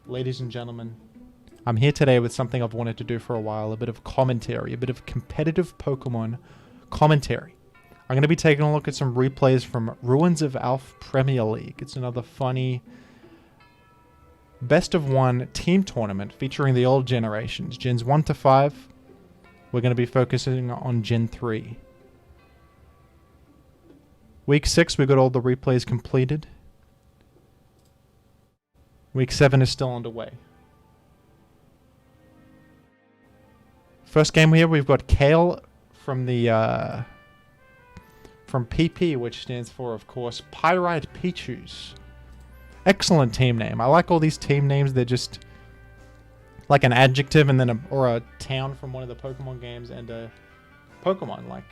ladies and gentlemen. I'm here today with something I've wanted to do for a while, a bit of commentary, a bit of competitive Pokemon commentary. I'm going to be taking a look at some replays from Ruins of Alph Premier League. It's another funny best of one team tournament featuring the old generations, Gens 1 to 5. We're going to be focusing on Gen 3. Week 6, we got all the replays completed. Week 7 is still underway. First game here, we've got Kael from the from PP, which stands for, of course, Pyrite Pichus. Excellent team name. I like all these team names. They're just like an adjective and then a town from one of the Pokemon games and a Pokemon, like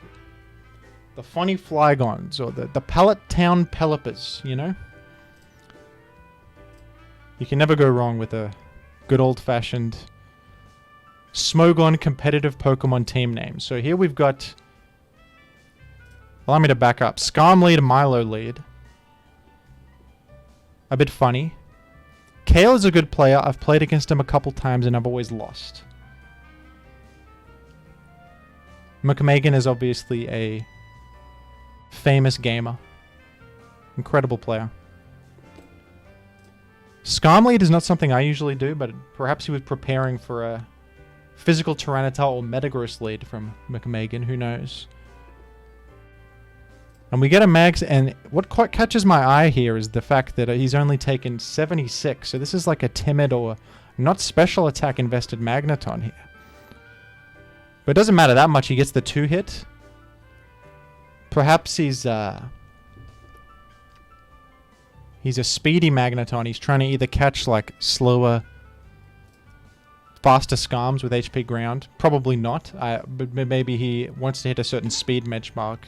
the Funny Flygons or the Pallet Town Pelipers, you know? You can never go wrong with a good old-fashioned Smogon competitive Pokemon team name. So here we've got, allow me to back up, Skarm lead, Milo lead. A bit funny. Kael is a good player. I've played against him a couple times and I've always lost. McMeghan is obviously a famous gamer. Incredible player. Skarm lead is not something I usually do, but perhaps he was preparing for a physical Tyranitar or Metagross lead from McMeghan, who knows. And we get a max, and what quite catches my eye here is the fact that he's only taken 76, so this is like a timid or not special attack invested Magneton here. But it doesn't matter that much, he gets the 2-hit. Perhaps he's a speedy Magneton. He's trying to either catch like slower, faster Skarms with HP ground. Probably not. But maybe he wants to hit a certain speed benchmark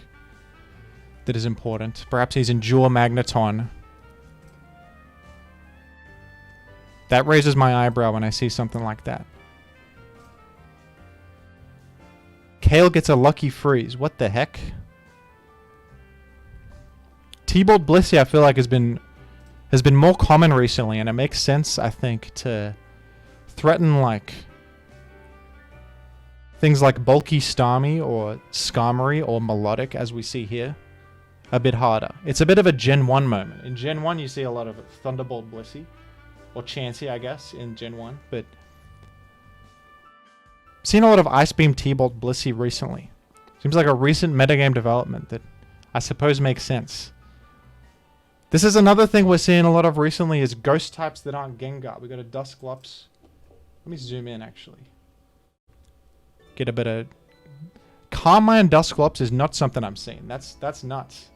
that is important. Perhaps he's Endure Magneton. That raises my eyebrow when I see something like that. Kael gets a lucky freeze. What the heck? T-Bolt Blissey, I feel like has been more common recently, and it makes sense, I think, to threaten like things like bulky Starmie or Skarmory or Melodic, as we see here, a bit harder. It's a bit of a Gen 1 moment. In Gen 1, you see a lot of Thunderbolt Blissey, or Chansey, I guess, in Gen 1, but I've seen a lot of Ice Beam T-Bolt Blissey recently. Seems like a recent metagame development that I suppose makes sense. This is another thing we're seeing a lot of recently is ghost types that aren't Gengar. We got a Dusclops. Let me zoom in, actually. Get a bit of... Carmine Dusclops is not something I'm seeing. That's nuts.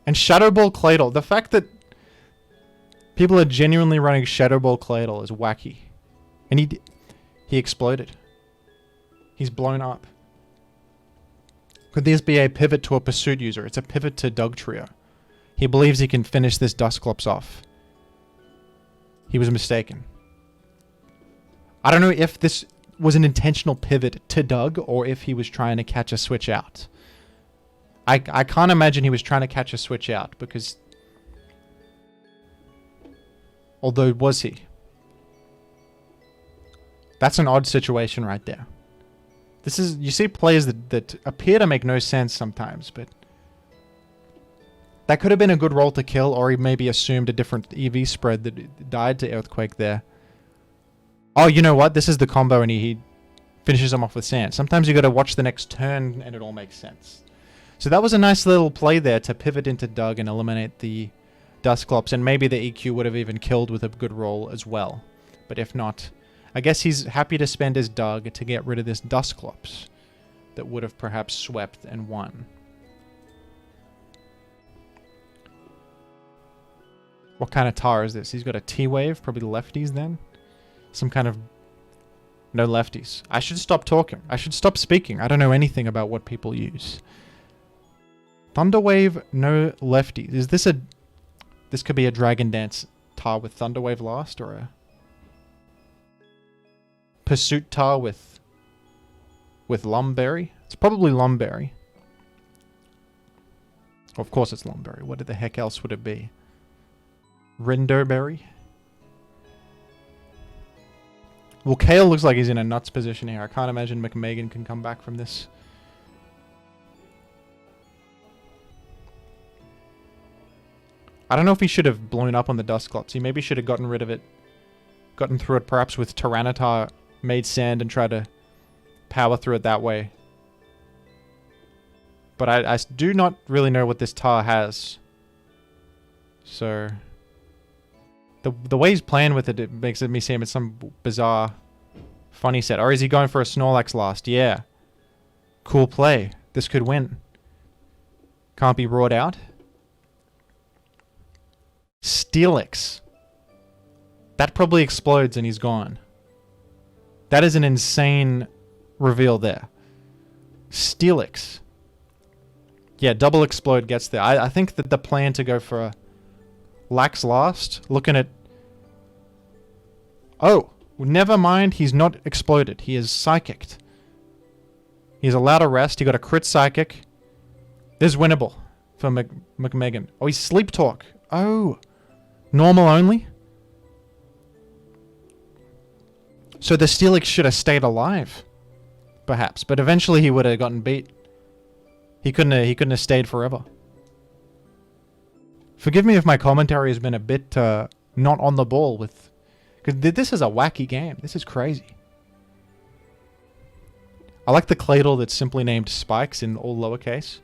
And Shadow Ball Claydol. The fact that people are genuinely running Shadow Ball Claydol is wacky. And he exploded. He's blown up. Could this be a pivot to a Pursuit user? It's a pivot to Dugtrio. He believes he can finish this Dusclops off. He was mistaken. I don't know if this was an intentional pivot to Doug or if he was trying to catch a switch out. I can't imagine he was trying to catch a switch out because... Although, was he? That's an odd situation right there. This is, you see players that appear to make no sense sometimes, but that could have been a good roll to kill, or he maybe assumed a different EV spread that died to Earthquake there. Oh, you know what? This is the combo, and he finishes him off with Sand. Sometimes you got to watch the next turn, and it all makes sense. So that was a nice little play there to pivot into Doug and eliminate the Dusclops, and maybe the EQ would have even killed with a good roll as well. But if not... I guess he's happy to spend his Doug to get rid of this Dusclops that would have perhaps swept and won. What kind of tar is this? He's got a T-Wave, probably lefties then? Some kind of... No lefties. I should stop talking. I should stop speaking. I don't know anything about what people use. Thunderwave, no lefties. Is this a... This could be a Dragon Dance tar with Thunderwave last, or a... Pursuit tar with Lumberry? It's probably Lumberry. Of course it's Lumberry. What the heck else would it be? Rinderberry. Well, Kael looks like he's in a nuts position here. I can't imagine McMeghan can come back from this. I don't know if he should have blown up on the Dusclops. He maybe should have gotten rid of it. Gotten through it perhaps with Tyranitar, made sand and tried to power through it that way. But I do not really know what this Tar has. So... The way he's playing with it, it makes me seem it's some bizarre, funny set. Or is he going for a Snorlax last? Yeah. Cool play. This could win. Can't be roared out. Steelix. That probably explodes and he's gone. That is an insane reveal there. Steelix. Yeah, double explode gets there. I think that the plan to go for a Lax last, looking at... Oh, never mind, he's not exploded. He is psychicked. He's allowed a rest. He got a crit psychic. This is winnable for McMeghan. Oh, he's sleep talk. Oh, normal only? So the Steelix should have stayed alive, perhaps. But eventually he would have gotten beat. He couldn't have stayed forever. Forgive me if my commentary has been a bit not on the ball with... Because this is a wacky game. This is crazy. I like the Claydol that's simply named Spikes in all lowercase.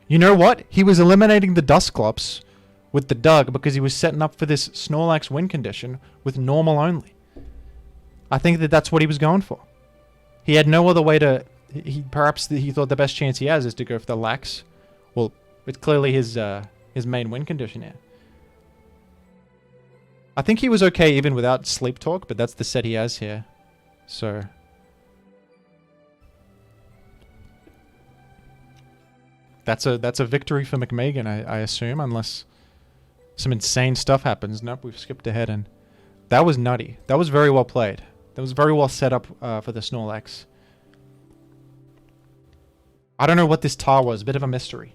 You know what? He was eliminating the Dusclops with the Dug because he was setting up for this Snorlax win condition with normal only. I think that that's what he was going for. He had no other way to... Perhaps he thought the best chance he has is to go for the Lax. Well, it's clearly his main win condition here. I think he was okay even without Sleep Talk, but that's the set he has here. So... That's a victory for McMeghan, I assume, unless some insane stuff happens. Nope, we've skipped ahead, and that was nutty. That was very well played. That was very well set up for the Snorlax. I don't know what this Tar was. A bit of a mystery.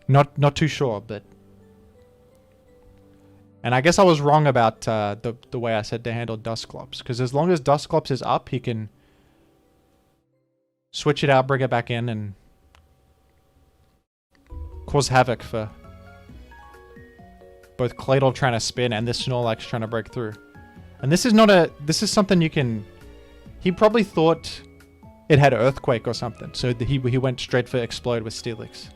Not too sure, but... And I guess I was wrong about the way I said to handle Dusclops. Because as long as Dusclops is up, he can switch it out, bring it back in, and cause havoc for both Claydol trying to spin and this Snorlax trying to break through. And this is not a... This is something you can... He probably thought it had Earthquake or something. So he went straight for Explode with Steelix.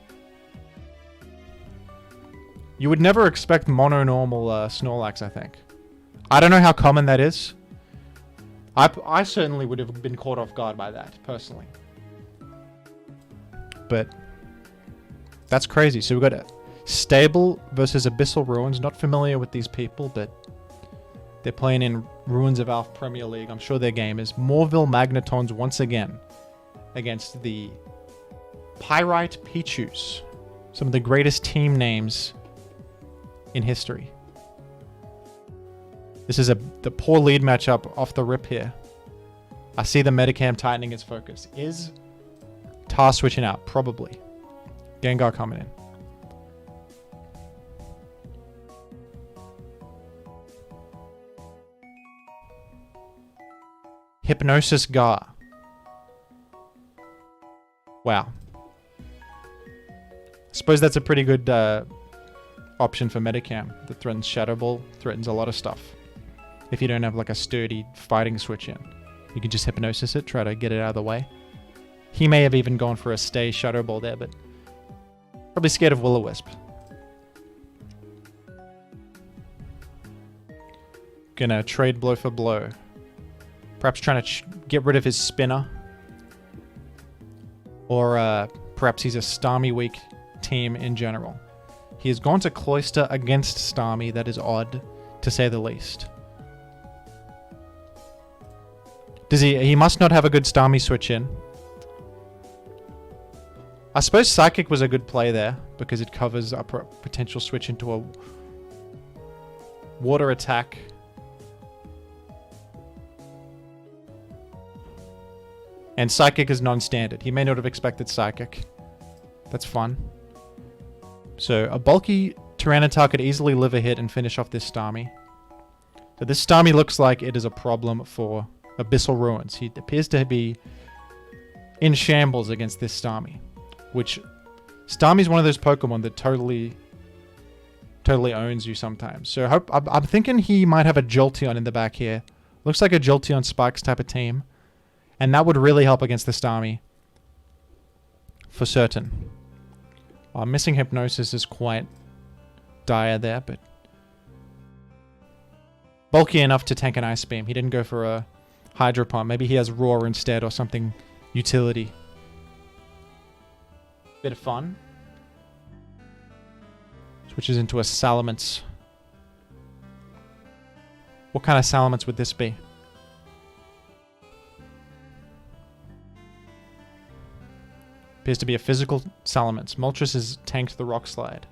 You would never expect mono-normal Snorlax, I think. I don't know how common that is. I certainly would have been caught off guard by that, personally. But... That's crazy. So we've got a Stable versus Abyssal Ruins. Not familiar with these people, but they're playing in Ruins of Alpha Premier League. I'm sure their game is Morville Magnetons once again against the Pyrite Pichus. Some of the greatest team names in history. This is the poor lead matchup off the rip here. I see the Metacam tightening its focus. Is Tar switching out? Probably. Gengar coming in. Hypnosis Gar. Wow. Suppose that's a pretty good option for Metacam. That threatens Shadow Ball, threatens a lot of stuff. If you don't have like a sturdy fighting switch in. You can just Hypnosis it, try to get it out of the way. He may have even gone for a stay Shadow Ball there, but probably scared of Will-O-Wisp. Gonna trade blow for blow. Perhaps trying to get rid of his spinner. Or perhaps he's a Starmie weak team in general. He has gone to Cloyster against Starmie. That is odd, to say the least. Does he must not have a good Starmie switch in. I suppose Psychic was a good play there, because it covers a potential switch into a water attack. And Psychic is non-standard. He may not have expected Psychic. That's fun. So a bulky Tyranitar could easily live a hit and finish off this Starmie. So this Starmie looks like it is a problem for Abyssal Ruins. He appears to be in shambles against this Starmie. Which, Starmie's one of those Pokemon that totally owns you sometimes. So I'm thinking he might have a Jolteon in the back here. Looks like a Jolteon Spikes type of team. And that would really help against the Starmie. For certain. Missing Hypnosis is quite dire there, but bulky enough to tank an Ice Beam. He didn't go for a Hydro Pump. Maybe he has Roar instead or something utility. Bit of fun. Switches into a Salamence. What kind of Salamence would this be? Appears to be a physical Salamence. Moltres has tanked the Rock Slide.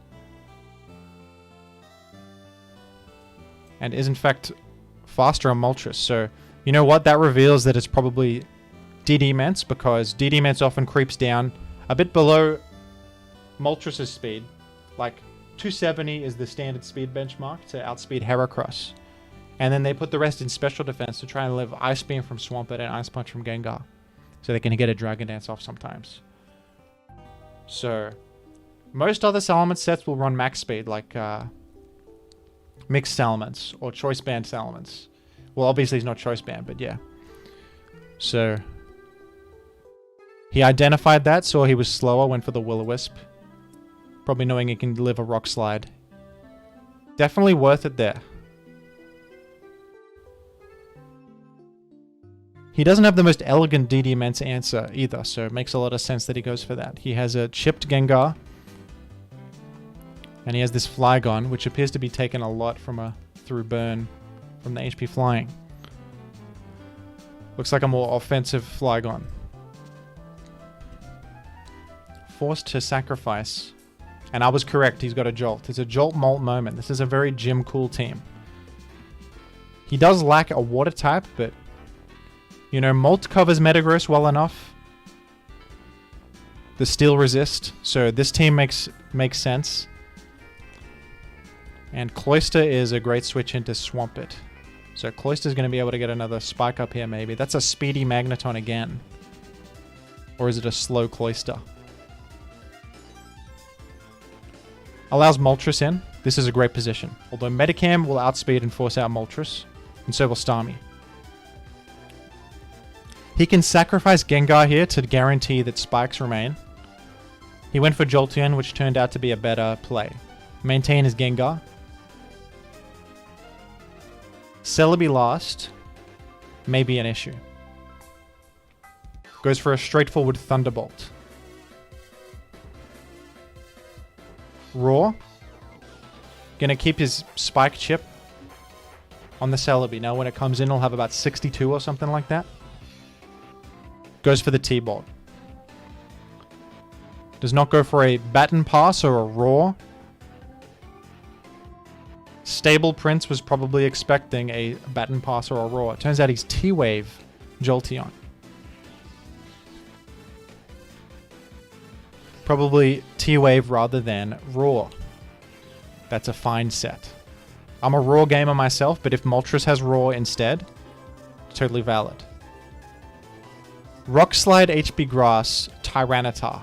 And is in fact faster on Moltres. So, you know what? That reveals that it's probably DD-Mence, because DD-Mence often creeps down a bit below Moltres' speed. Like, 270 is the standard speed benchmark to outspeed Heracross. And then they put the rest in special defense to try and live Ice Beam from Swampert and Ice Punch from Gengar. So they can get a Dragon Dance off sometimes. So, most other Salamence sets will run max speed, like Mixed Salamence or Choice Band Salamence. Well, obviously he's not Choice Band, but yeah. So, he identified that, saw he was slower, went for the Will-O-Wisp. Probably knowing he can deliver Rock Slide. Definitely worth it there. He doesn't have the most elegant DD-Mence answer either, so it makes a lot of sense that he goes for that. He has a chipped Gengar. And he has this Flygon, which appears to be taken a lot from through burn from the HP Flying. Looks like a more offensive Flygon. Forced to sacrifice. And I was correct, he's got a Jolt. It's a Jolt Molt moment. This is a very Gym Cool team. He does lack a Water type, but you know, Molt covers Metagross well enough. The Steel Resist, so this team makes sense. And Cloyster is a great switch into Swampert. So Cloyster's going to be able to get another Spike up here maybe. That's a speedy Magneton again. Or is it a slow Cloyster? Allows Moltres in. This is a great position. Although Metacam will outspeed and force out Moltres. And so will Starmie. He can sacrifice Gengar here to guarantee that Spikes remain. He went for Jolteon, which turned out to be a better play. Maintain his Gengar. Celebi last may be an issue. Goes for a straightforward Thunderbolt. Roar. Gonna keep his Spike chip on the Celebi. Now when it comes in, it'll have about 62 or something like that. Goes for the T-Bolt. Does not go for a Baton Pass or a Roar. Stable Prince was probably expecting a Baton Pass or a Roar. Turns out he's T-Wave Jolteon. Probably T-Wave rather than Roar. That's a fine set. I'm a Roar gamer myself, but if Moltres has Roar instead, totally valid. Rock Slide HP Grass Tyranitar.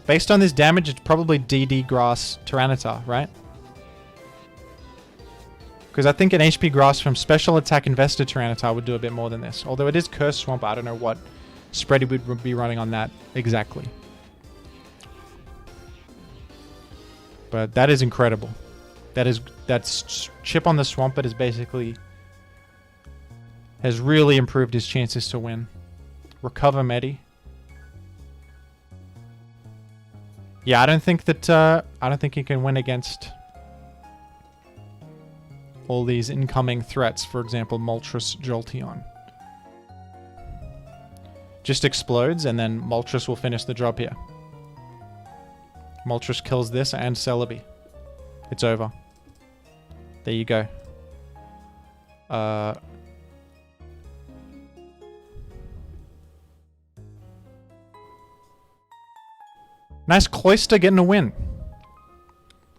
Based on this damage, it's probably DD Grass Tyranitar, right? Because I think an HP Grass from Special Attack Investor Tyranitar would do a bit more than this. Although it is Curse Swamp, I don't know what spread he would be running on that exactly. But that is incredible. That's Chip on the Swampert is basically has really improved his chances to win. Recover Medi. Yeah, I don't think he can win against all these incoming threats. For example, Moltres Jolteon. Just explodes and then Moltres will finish the job here. Moltres kills this and Celebi. It's over. There you go. Nice Cloyster getting a win.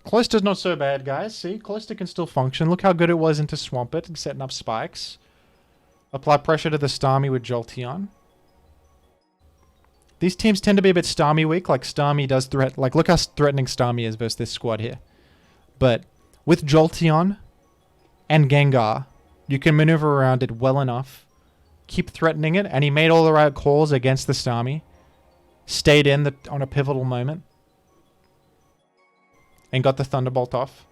Cloyster's not so bad, guys. See, Cloyster can still function. Look how good it was into Swampert and setting up spikes. Apply pressure to the Starmie with Jolteon. These teams tend to be a bit Starmie weak. Like, Starmie does threat... Like, look how threatening Starmie is versus this squad here. But with Jolteon and Gengar, you can maneuver around it well enough. Keep threatening it. And he made all the right calls against the Starmie. Stayed in on a pivotal moment. And got the Thunderbolt off.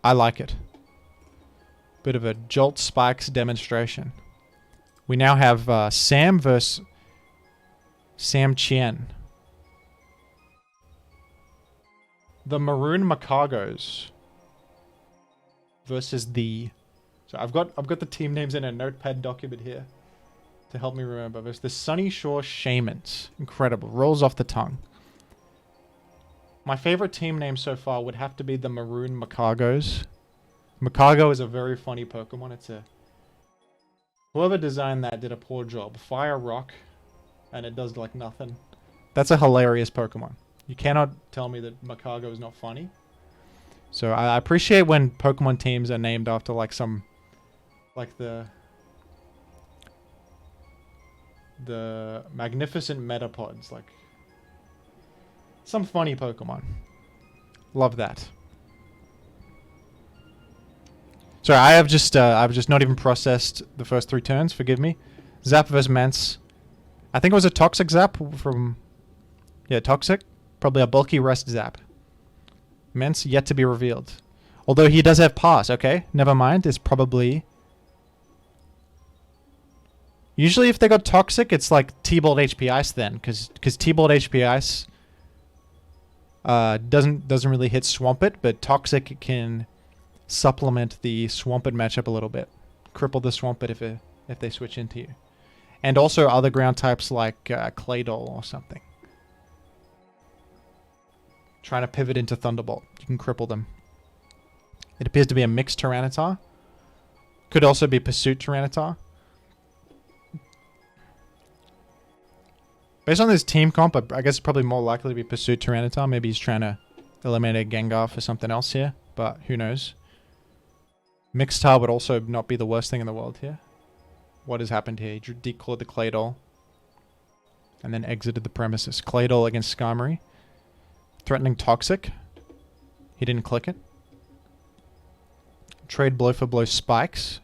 I like it. Bit of a Jolt Spikes demonstration. We now have Sam versus Samqian. The Maroon Macagos versus the... So I've got the team names in a notepad document here to help me remember. Versus the Sunny Shore Shamans. Incredible. Rolls off the tongue. My favorite team name so far would have to be the Maroon Macagos. Macago is a very funny Pokemon. It's a... Whoever designed that did a poor job. Fire Rock, and it does like nothing. That's a hilarious Pokemon. You cannot tell me that Macago is not funny. So I appreciate when Pokemon teams are named after like some... Like the Magnificent Metapods. Like... Some funny Pokemon. Love that. Sorry, I've just not even processed the first 3 turns. Forgive me. Zap versus Mance. I think it was a Toxic Zap from... Yeah, Toxic. Probably a bulky Rest Zap. Mance yet to be revealed. Although he does have Pass. Okay, never mind. It's probably... Usually if they got Toxic, it's like T-Bolt HP Ice then. Because T-Bolt HP Ice... doesn't really hit Swampert, but Toxic can supplement the Swampert matchup a little bit. Cripple the Swampert if they switch into you. And also other ground types like Claydol or something. Trying to pivot into Thunderbolt. You can cripple them. It appears to be a mixed Tyranitar. Could also be Pursuit Tyranitar. Based on this team comp, I guess it's probably more likely to be Pursuit Tyranitar. Maybe he's trying to eliminate a Gengar for something else here, but who knows. Mixtar would also not be the worst thing in the world here. What has happened here? He declawed the Claydol and then exited the premises. Claydol against Skarmory. Threatening Toxic. He didn't click it. Trade blow for blow Spikes.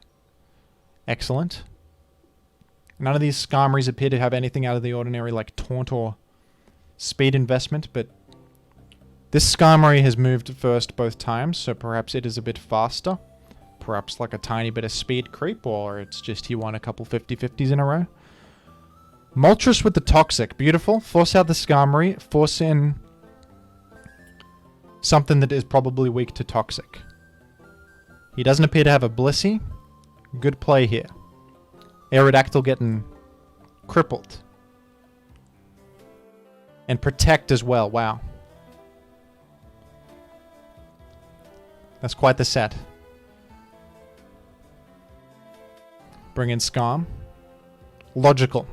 Excellent. None of these Skarmories appear to have anything out of the ordinary like Taunt or Speed investment, but this Skarmory has moved first both times, so perhaps it is a bit faster. Perhaps like a tiny bit of speed creep, or it's just he won a couple 50-50s in a row. Moltres with the Toxic. Beautiful. Force out the Skarmory. Force in something that is probably weak to Toxic. He doesn't appear to have a Blissey. Good play here. Aerodactyl getting crippled. And Protect as well. Wow. That's quite the set. Bring in Skarm. Logical.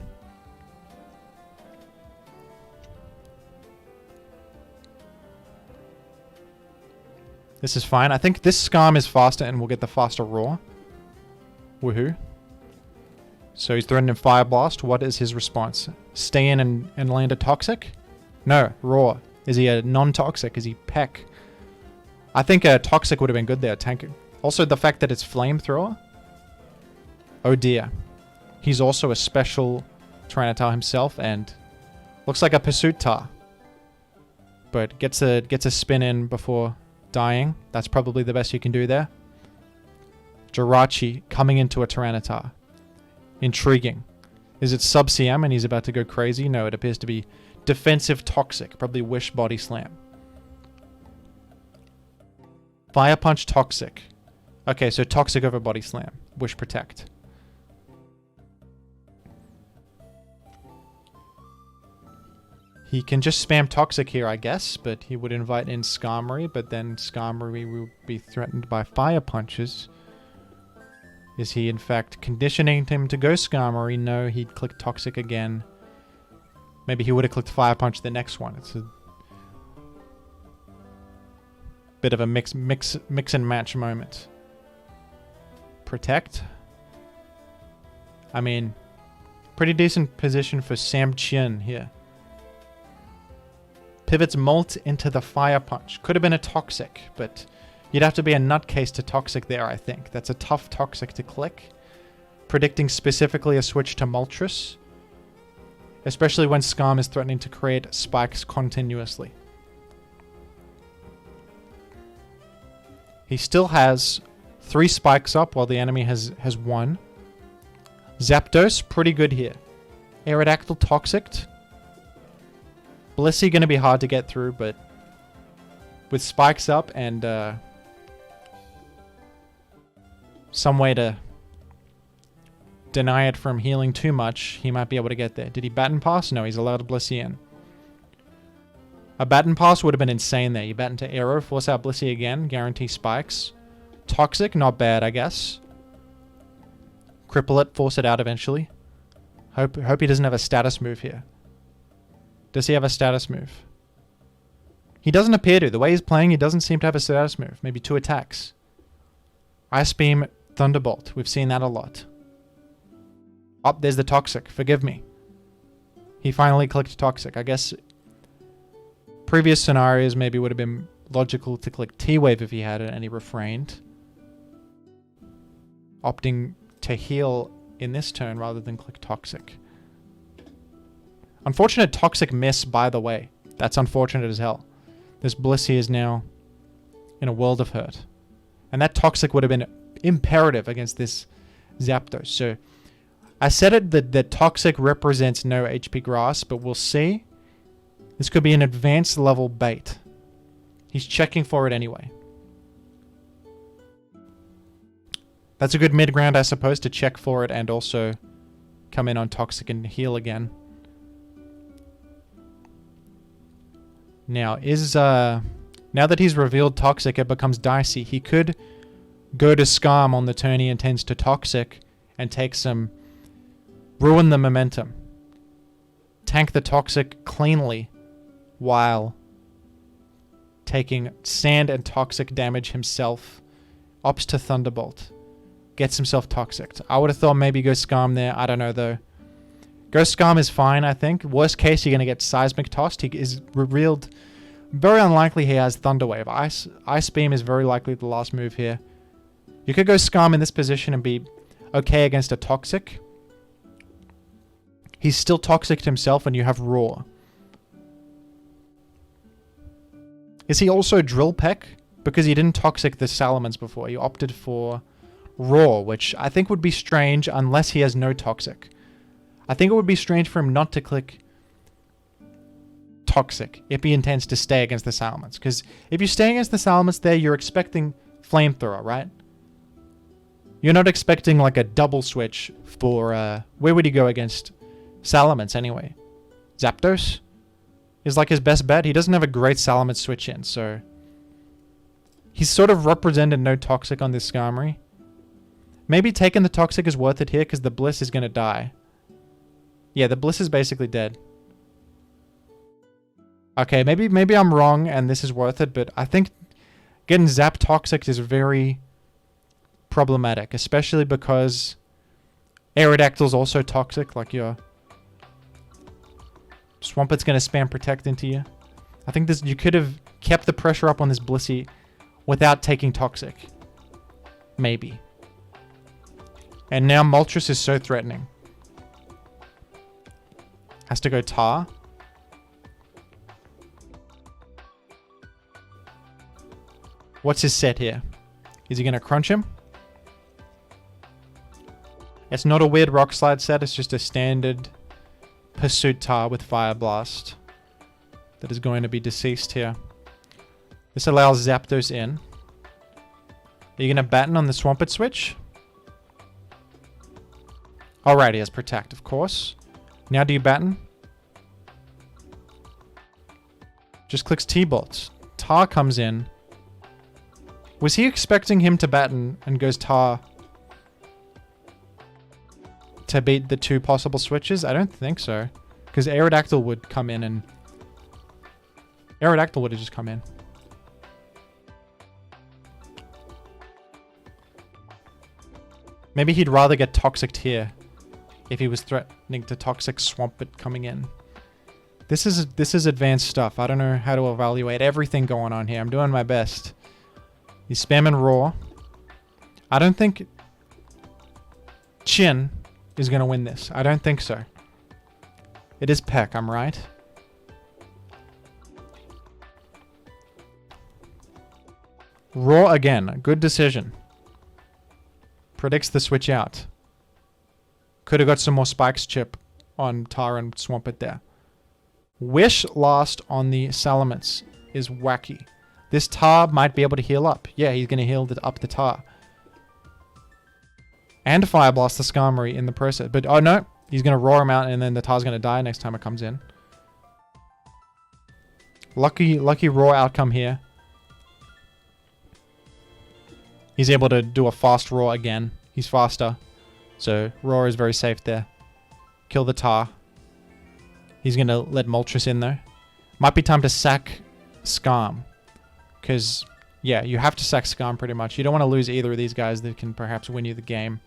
This is fine. I think this Skarm is faster and we'll get the faster Roar. Woohoo. So he's threatening Fire Blast. What is his response? Stay in and land a Toxic? No, Roar. Is he a non-Toxic? Is he Peck? I think a Toxic would have been good there, tanking. Also, the fact that it's Flamethrower. Oh dear. He's also a special Tyranitar himself, and looks like a Pursuit Tar. But gets a spin in before dying. That's probably the best you can do there. Jirachi coming into a Tyranitar. Intriguing. Is it Sub-CM and he's about to go crazy? No, it appears to be Defensive Toxic. Probably Wish Body Slam. Fire Punch Toxic. Okay, so Toxic over Body Slam. Wish Protect. He can just spam Toxic here, I guess, but he would invite in Skarmory, but then Skarmory will be threatened by Fire Punches. Is he, in fact, conditioning him to go Skarmory? No, he'd click Toxic again. Maybe he would have clicked Fire Punch the next one. It's a bit of a mix and match moment. Protect. I mean, pretty decent position for Samqian here. Pivots Molt into the Fire Punch. Could have been a Toxic, but you'd have to be a nutcase to Toxic there, I think. That's a tough Toxic to click. Predicting specifically a switch to Moltres. Especially when Skarm is threatening to create spikes continuously. He still has 3 spikes up while the enemy has 1. Zapdos, pretty good here. Aerodactyl Toxic. Blissey going to be hard to get through, but with spikes up and some way to deny it from healing too much, he might be able to get there. Did he baton pass? No, he's allowed Blissey in. A baton pass would have been insane there. You baton to Aero, force out Blissey again, guarantee spikes. Toxic, not bad, I guess. Cripple it, force it out eventually. Hope he doesn't have a status move here. Does he have a status move? He doesn't appear to. The way he's playing, he doesn't seem to have a status move. Maybe 2 attacks. Ice Beam, Thunderbolt. We've seen that a lot. Oh, there's the Toxic. Forgive me. He finally clicked Toxic. I guess previous scenarios maybe would have been logical to click T-Wave if he had it and he refrained. Opting to heal in this turn rather than click Toxic. Unfortunate Toxic miss, by the way. That's unfortunate as hell. This Blissey is now in a world of hurt. And that Toxic would have been imperative against this Zapdos. So I said it that Toxic represents no HP Grass, but we'll see. This could be an advanced level bait. He's checking for it anyway. That's a good mid-ground, I suppose, to check for it and also come in on Toxic and heal again. Now, now that he's revealed Toxic, it becomes dicey. He could go to Skarm on the turn he intends to Toxic and take some... ruin the momentum. Tank the Toxic cleanly while taking Sand and Toxic damage himself. Opts to Thunderbolt. Gets himself Toxic. I would have thought maybe go Skarm there. I don't know though. Go Skarm is fine, I think. Worst case, you're going to get Seismic Tossed. He is revealed. Very unlikely he has Thunderwave. Ice Beam is very likely the last move here. You could go Skarm in this position and be okay against a Toxic. He's still Toxic himself and you have Roar. Is he also Drill Peck? Because he didn't Toxic the Salamence before. He opted for Roar, which I think would be strange unless he has no Toxic. I think it would be strange for him not to click Toxic if he intends to stay against the Salamence. Because if you're staying against the Salamence there, you're expecting Flamethrower, right? You're not expecting like a double switch for... where would he go against Salamence anyway? Zapdos is like his best bet. He doesn't have a great Salamence switch in, so... He's sort of represented no Toxic on this Skarmory. Maybe taking the Toxic is worth it here because the Bliss is going to die. Yeah, the Bliss is basically dead. Okay, maybe I'm wrong and this is worth it, but I think getting Zap Toxic is very problematic, especially because Aerodactyl's also Toxic, like your Swampet's going to spam Protect into you. I think this you could have kept the pressure up on this Blissey without taking Toxic. Maybe. And now Moltres is so threatening. Has to go Tar. What's his set here? Is he going to crunch him? It's not a weird Rock Slide set. It's just a standard Pursuit Tar with Fire Blast that is going to be deceased here. This allows Zapdos in. Are you going to baton on the Swampert switch? Alright, he has Protect, of course. Now do you baton? Just clicks T-Bolt. Tar comes in. Was he expecting him to baton and goes Tar to beat the 2 possible switches? I don't think so. Because Aerodactyl would come in and... Aerodactyl would have just come in. Maybe he'd rather get Toxic here if he was threatening to Toxic Swampert coming in. This is advanced stuff. I don't know how to evaluate everything going on here. I'm doing my best. He's spamming Raw. I don't think Chin is going to win this. I don't think so. It is Peck, I'm right. Raw again. Good decision. Predicts the switch out. Could have got some more Spikes chip on Tar and Swampert there. Wish last on the Salamence is wacky. This Tar might be able to heal up. Yeah, he's going to heal up the Tar. And Fire Blast the Skarmory in the process. But, oh no, he's going to roar him out and then the Tar's going to die next time it comes in. Lucky raw outcome here. He's able to do a fast roar again. He's faster. So, roar is very safe there. Kill the Tar. He's going to let Moltres in though. Might be time to sack Skarm. Because, yeah, you have to sack Skarm pretty much. You don't want to lose either of these guys that can perhaps win you the game.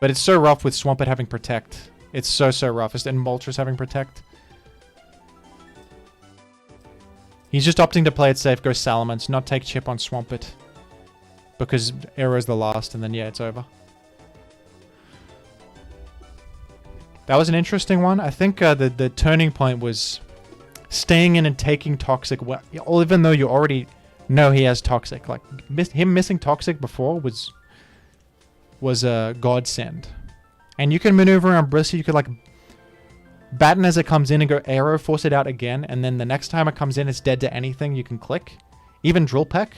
But it's so rough with Swampert having Protect. It's so rough. And Moltres having Protect. He's just opting to play it safe, go Salamence, not take chip on Swampert. Because Aero's the last, and then yeah, it's over. That was an interesting one. I think the turning point was staying in and taking Toxic. Well, even though you already know he has Toxic. Like, him missing Toxic before was a godsend. And you can maneuver around Brissy. You could, like, Batten as it comes in and go Aero, force it out again, and then the next time it comes in, it's dead to anything you can click. Even Drill Peck.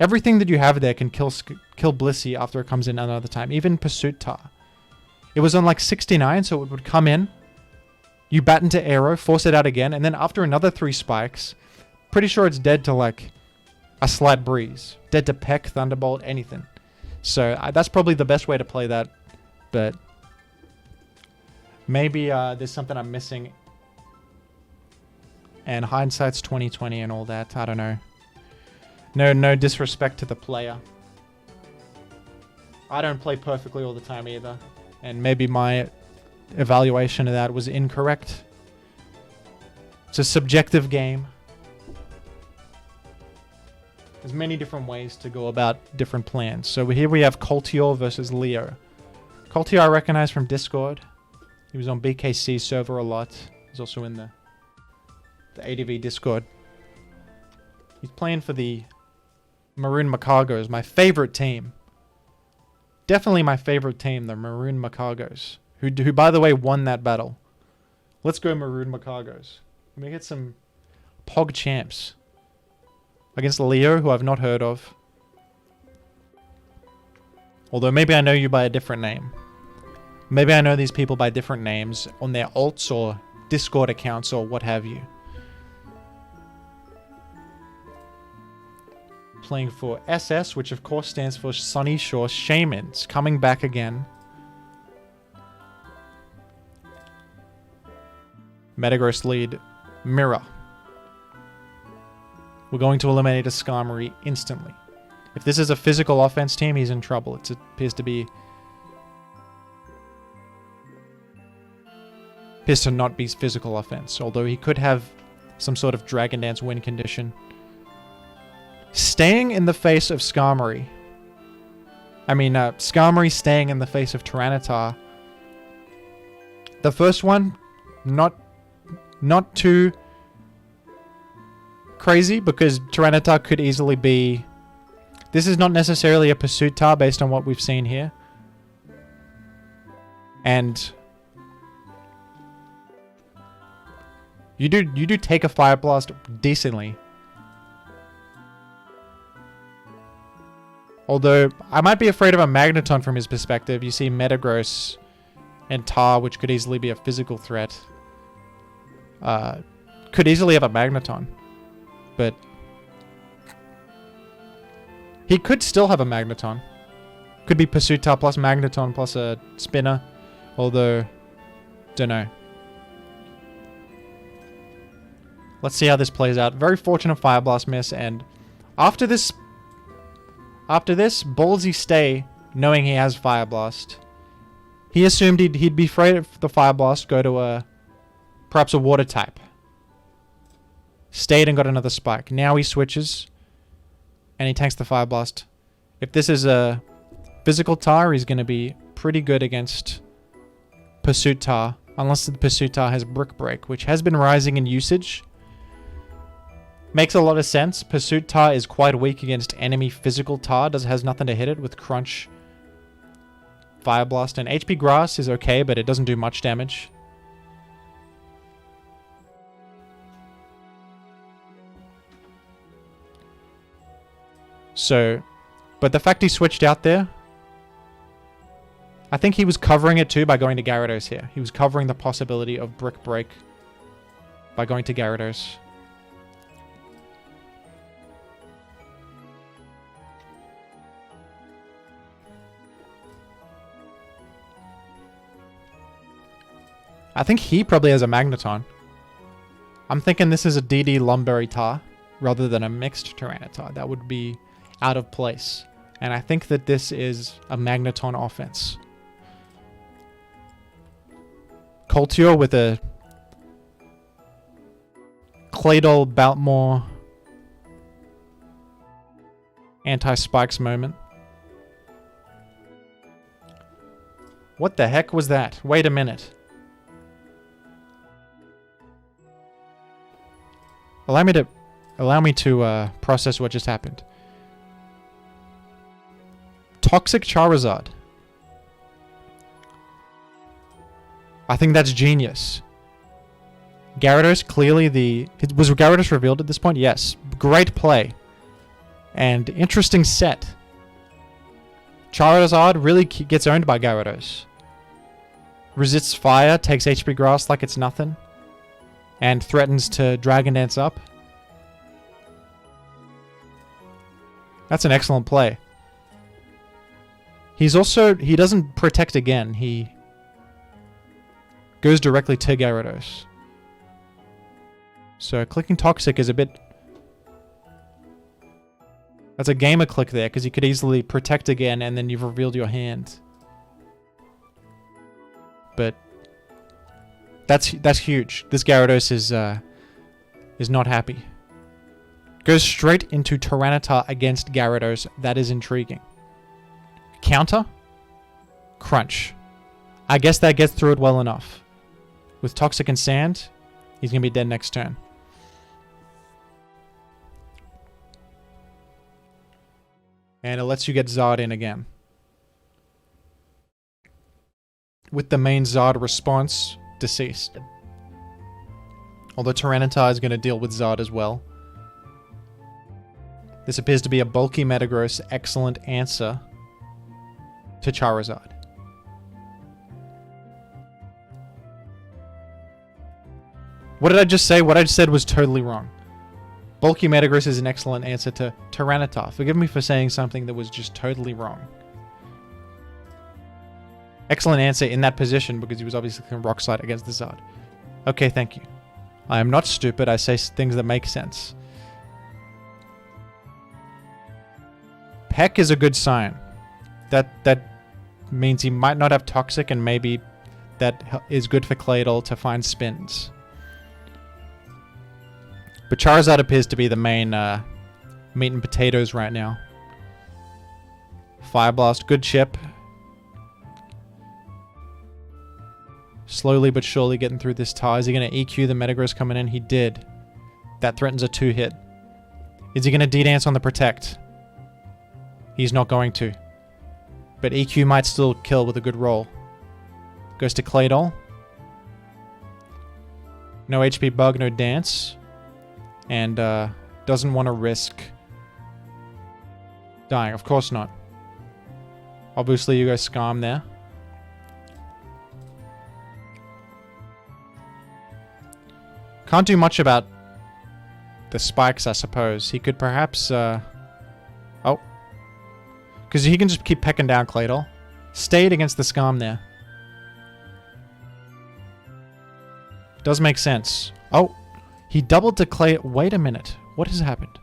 Everything that you have there can kill Blissey after it comes in another time. Even Pursuit Tar. It was on like 69, so it would come in. You Batten to Aero, force it out again, and then after another 3 spikes, pretty sure it's dead to like a slight breeze. Dead to Peck, Thunderbolt, anything. So that's probably the best way to play that, but maybe there's something I'm missing. And hindsight's 20/20 and all that. I don't know. No disrespect to the player. I don't play perfectly all the time either. And maybe my evaluation of that was incorrect. It's a subjective game. There's many different ways to go about different plans. So here we have Colteor versus Leo. Colteor I recognize from Discord. He was on BKC server a lot. He's also in the ADV Discord. He's playing for the Maroon Macagos, my favorite team. Definitely my favorite team, the Maroon Macagos. Who by the way, won that battle. Let's go Maroon Macagos. Let me get some Pog champs. Against Leo, who I've not heard of. Although maybe I know you by a different name. Maybe I know these people by different names on their alts or Discord accounts or what have you. Playing for SS, which of course stands for Sunny Shore Shamans. Coming back again. Metagross lead, Mirror. We're going to eliminate a Skarmory instantly. If this is a physical offense team, he's in trouble. It appears to not be physical offense, although he could have some sort of Dragon Dance win condition. Staying in the face of Skarmory. Skarmory staying in the face of Tyranitar. The first one, not too crazy, because Tyranitar could easily be... This is not necessarily a Pursuit Tar based on what we've seen here. And you do take a Fire Blast decently. Although, I might be afraid of a Magneton from his perspective. You see Metagross and Tar, which could easily be a physical threat. Could easily have a Magneton. But he could still have a Magneton. Could be Pursuit Tar plus Magneton plus a Spinner. Although, don't know. Let's see how this plays out. Very fortunate Fire Blast miss, and after this, ballsy stay, knowing he has Fire Blast. He assumed he'd be afraid of the Fire Blast, go to perhaps a Water type. Stayed and got another Spike. Now he switches, and he tanks the Fire Blast. If this is a physical Tar, he's going to be pretty good against Pursuit Tar, unless the Pursuit Tar has Brick Break, which has been rising in usage. Makes a lot of sense. Pursuit Tar is quite weak against enemy physical Tar. Has nothing to hit it with Crunch, Fire Blast, and HP Grass is okay, but it doesn't do much damage. So, but the fact he switched out there, I think he was covering it too by going to Gyarados here. He was covering the possibility of Brick Break by going to Gyarados. I think he probably has a Magneton. I'm thinking this is a DD Lumberry Tar rather than a mixed Tyranitar. That would be out of place. And I think that this is a Magneton offense. Colteor with a Claydol Baltmore anti-spikes moment. What the heck was that? Wait a minute. Allow me to process what just happened. Toxic Charizard. I think that's genius. Gyarados, clearly was Gyarados revealed at this point? Yes. Great play. And interesting set. Charizard really gets owned by Gyarados. Resists fire, takes HP Grass like it's nothing. And threatens to Dragon Dance up. That's an excellent play. He doesn't protect again. He goes directly to Gyarados. So clicking Toxic is a bit... That's a gamer click there, because you could easily protect again and then you've revealed your hand. But that's huge. This Gyarados is not happy. Goes straight into Tyranitar against Gyarados. That is intriguing. Counter. Crunch. I guess that gets through it well enough. With Toxic and Sand, he's going to be dead next turn. And it lets you get Zard in again. With the main Zard response, deceased. Although Tyranitar is going to deal with Zard as well. This appears to be a bulky Metagross excellent answer to Charizard. What did I just say? What I just said was totally wrong. Bulky Metagross is an excellent answer to Tyranitar. Forgive me for saying something that was just totally wrong. Excellent answer in that position because he was obviously going Rock Slide against the Zard. Okay, thank you. I am not stupid. I say things that make sense. Peck is a good sign. That means he might not have Toxic, and maybe that is good for Claydol to find spins. But Charizard appears to be the main meat and potatoes right now. Fire Blast, good chip. Slowly but surely getting through this Tar. Is he going to EQ the Metagross coming in? He did. That threatens a 2-hit. Is he going to D-Dance on the Protect? He's not going to. But EQ might still kill with a good roll. Goes to Claydol. No HP Bug, no Dance. And doesn't want to risk dying. Of course not. Obviously you go Scarm there. Can't do much about the spikes, I suppose. He could perhaps... oh. Because he can just keep pecking down Claydol. Stayed against the Scarm there. Does make sense. Oh, he doubled to Clay. Wait a minute. What has happened?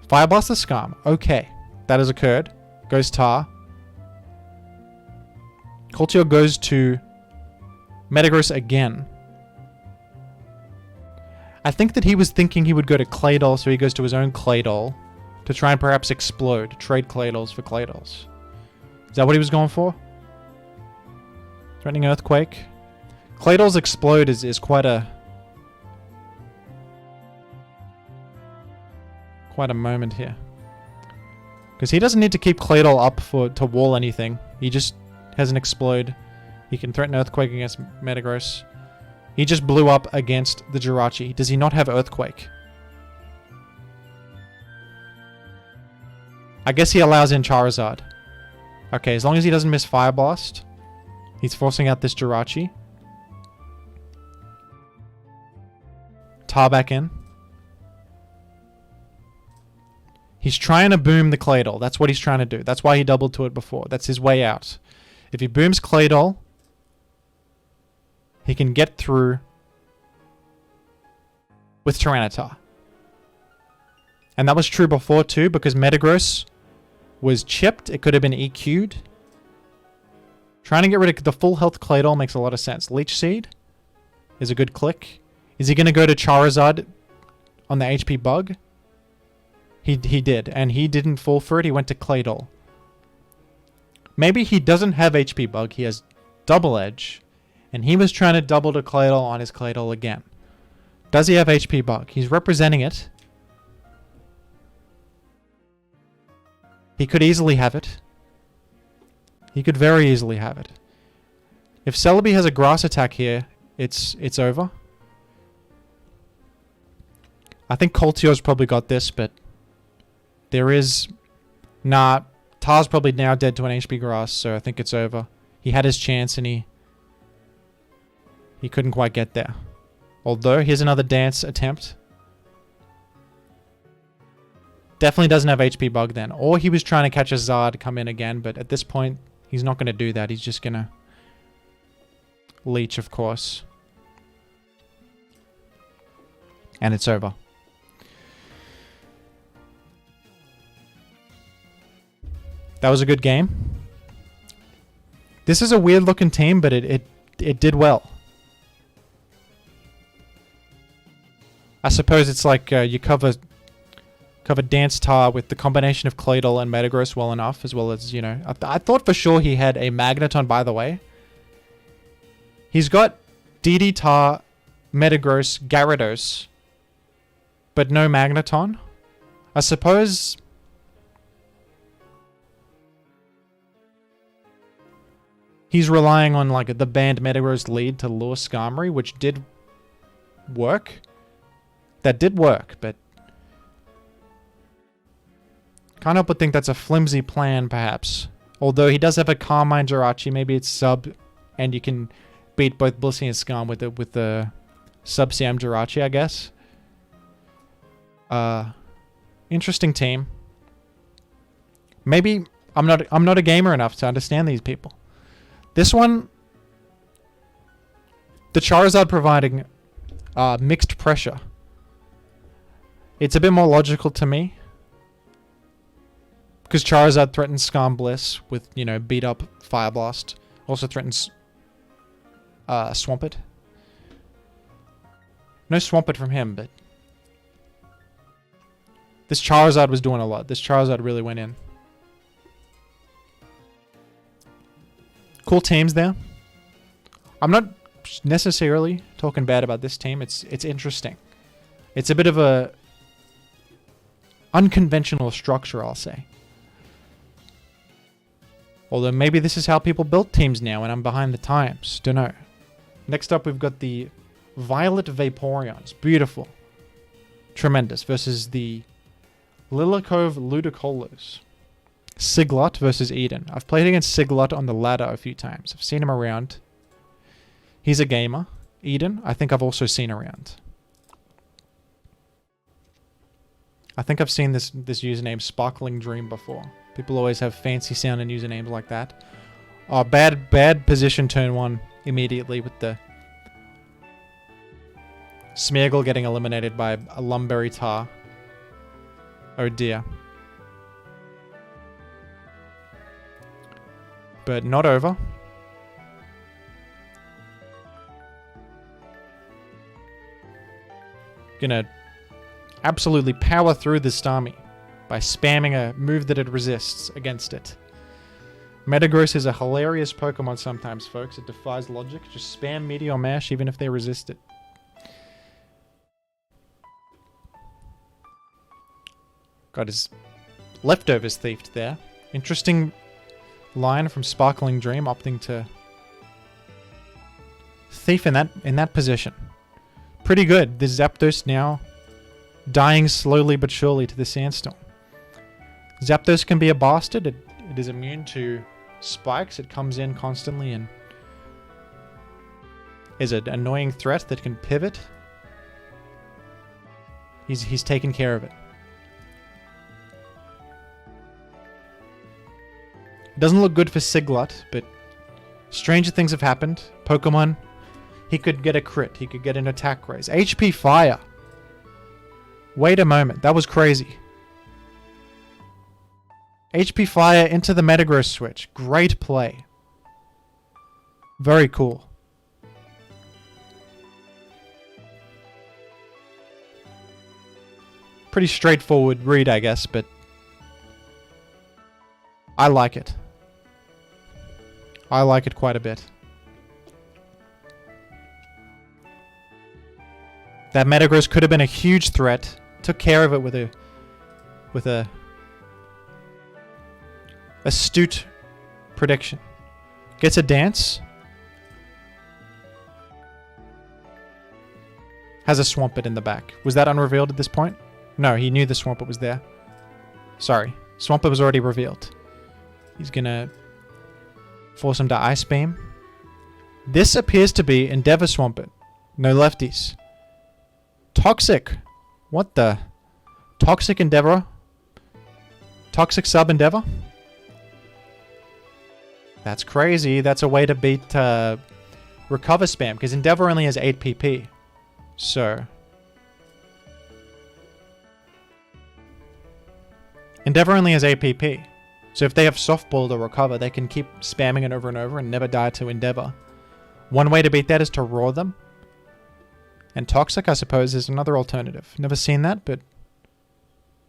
Fire Blast the Scam. Okay. That has occurred. Goes Tar. Colteor goes to Metagross again. I think that he was thinking he would go to Claydol, so he goes to his own Claydol to try and perhaps explode. Trade Claydols for Claydols. Is that what he was going for? Threatening Earthquake. Claydols explode is quite a moment here. Because he doesn't need to keep Claydol up to wall anything. He just has an explode. He can threaten Earthquake against Metagross. He just blew up against the Jirachi. Does he not have Earthquake? I guess he allows in Charizard. Okay, as long as he doesn't miss Fire Blast. He's forcing out this Jirachi. Tar back in. He's trying to boom the Claydol. That's what he's trying to do. That's why he doubled to it before. That's his way out. If he booms Claydol, he can get through with Tyranitar. And that was true before too, because Metagross was chipped. It could have been EQ'd. Trying to get rid of the full health Claydol makes a lot of sense. Leech Seed is a good click. Is he going to go to Charizard on the HP bug? He did, and he didn't fall for it. He went to Claydol. Maybe he doesn't have HP bug. He has Double Edge, and he was trying to double to Claydol on his Claydol again. Does he have HP bug? He's representing it. He could easily have it. He could very easily have it. If Celebi has a grass attack here, it's over. I think Colteor's probably got this, but there is... Nah, Tar's probably now dead to an HP grass, so I think it's over. He had his chance and he couldn't quite get there. Although, here's another dance attempt. Definitely doesn't have HP bug then. Or he was trying to catch a Zard come in again, but at this point, he's not going to do that. He's just going to leech, of course. And it's over. That was a good game. This is a weird looking team, but it did well. I suppose it's like you cover Dance Tar with the combination of Claydol and Metagross well enough, as well as, you know... I thought for sure he had a Magneton, by the way. He's got DD Tar, Metagross, Gyarados, but no Magneton. I suppose... he's relying on like the banned Metagross lead to lure Skarmory, which did work. That did work, but... can't help but think that's a flimsy plan, perhaps. Although he does have a Carmine Jirachi, maybe it's sub, and you can beat both Blissey and Skarm with the sub CM Jirachi, I guess. Interesting team. Maybe I'm not a gamer enough to understand these people. This one, the Charizard providing mixed pressure. It's a bit more logical to me. Because Charizard threatens Skarm Bliss with, you know, beat up Fire Blast. Also threatens Swampert. No Swampert from him, but... this Charizard was doing a lot. This Charizard really went in. Cool teams there. I'm not necessarily talking bad about this team. It's interesting. It's a bit of a unconventional structure, I'll say. Although maybe this is how people build teams now and I'm behind the times. Don't know. Next up we've got the Violet Vaporeons. Beautiful. Tremendous. Versus the Lilycove Ludicolo. Siglut versus Eden. I've played against Siglut on the ladder a few times. I've seen him around. He's a gamer. Eden, I think I've also seen around. I think I've seen this username Sparkling Dream before. People always have fancy sounding usernames like that. Oh, bad position turn one immediately with the Smeargle getting eliminated by a Lumberry Tar. Oh dear. But not over. Gonna absolutely power through the Starmie by spamming a move that it resists against it. Metagross is a hilarious Pokemon sometimes, folks. It defies logic. Just spam Meteor Mash even if they resist it. Got his leftovers thiefed there. Interesting line from Sparkling Dream, opting to thief in that position. Pretty good. The Zapdos now dying slowly but surely to the Sandstorm. Zapdos can be a bastard. It is immune to spikes. It comes in constantly and is an annoying threat that can pivot. He's taken care of it. It doesn't look good for Siglut, but stranger things have happened. Pokemon, he could get a crit. He could get an attack raise. HP Fire. Wait a moment. That was crazy. HP Fire into the Metagross switch. Great play. Very cool. Pretty straightforward read, I guess, but I like it. I like it quite a bit. That Metagross could have been a huge threat. Took care of it with a astute prediction. Gets a dance. Has a Swampert in the back. Was that unrevealed at this point? No, he knew the Swampert was there. Sorry. Swampert was already revealed. He's gonna force him to Ice Beam. This appears to be Endeavor Swampert. No lefties. Toxic. What the? Toxic Endeavor? Toxic Sub Endeavor? That's crazy. That's a way to beat Recover Spam, because Endeavor only has 8 PP. So Endeavor only has 8 PP. So if they have Softball to recover, they can keep spamming it over and over and never die to Endeavor. One way to beat that is to roar them. And Toxic, I suppose, is another alternative. Never seen that, but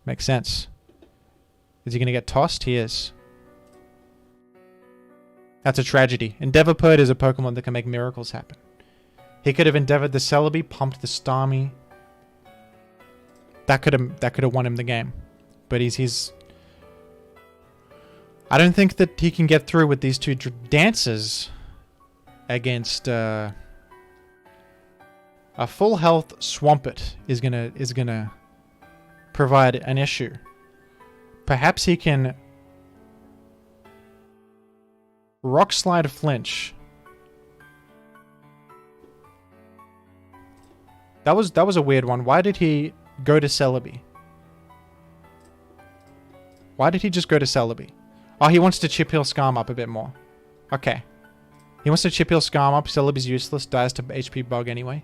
makes sense. Is he going to get tossed? He is. That's a tragedy. Endeavorpert is a Pokemon that can make miracles happen. He could have Endeavored the Celebi, pumped the Starmie. That could have won him the game. But he's I don't think that he can get through with these two dances against a full health Swampert is gonna provide an issue. Perhaps he can Rock Slide Flinch. That was a weird one. Why did he go to Celebi? Why did he just go to Celebi? Oh, he wants to chip heal Skarm up a bit more. Okay. He wants to chip heal Skarm up. Celebi's useless. Dies to HP Bug anyway.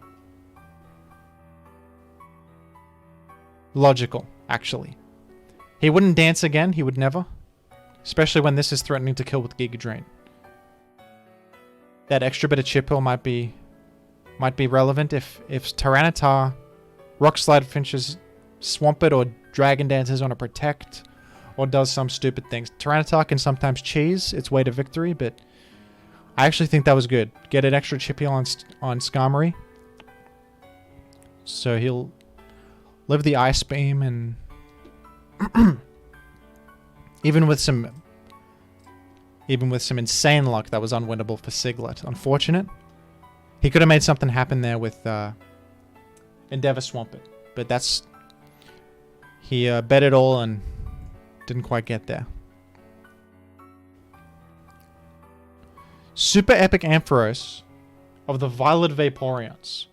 Logical, actually. He wouldn't dance again. He would never. Especially when this is threatening to kill with Giga Drain. That extra bit of chip heal might be relevant if Tyranitar Rock Slide Finches Swampert or Dragon Dances on a Protect. Or does some stupid things. Tyranitar can sometimes cheese its way to victory, but I actually think that was good. Get an extra chip heal on Skarmory. So he'll live the Ice Beam and even with some insane luck, that was unwinnable for Siglut. Unfortunate. He could have made something happen there with Endeavor Swampert, but that's he bet it all and didn't quite get there. SuperEpicAmpharos of the Violet Vaporeons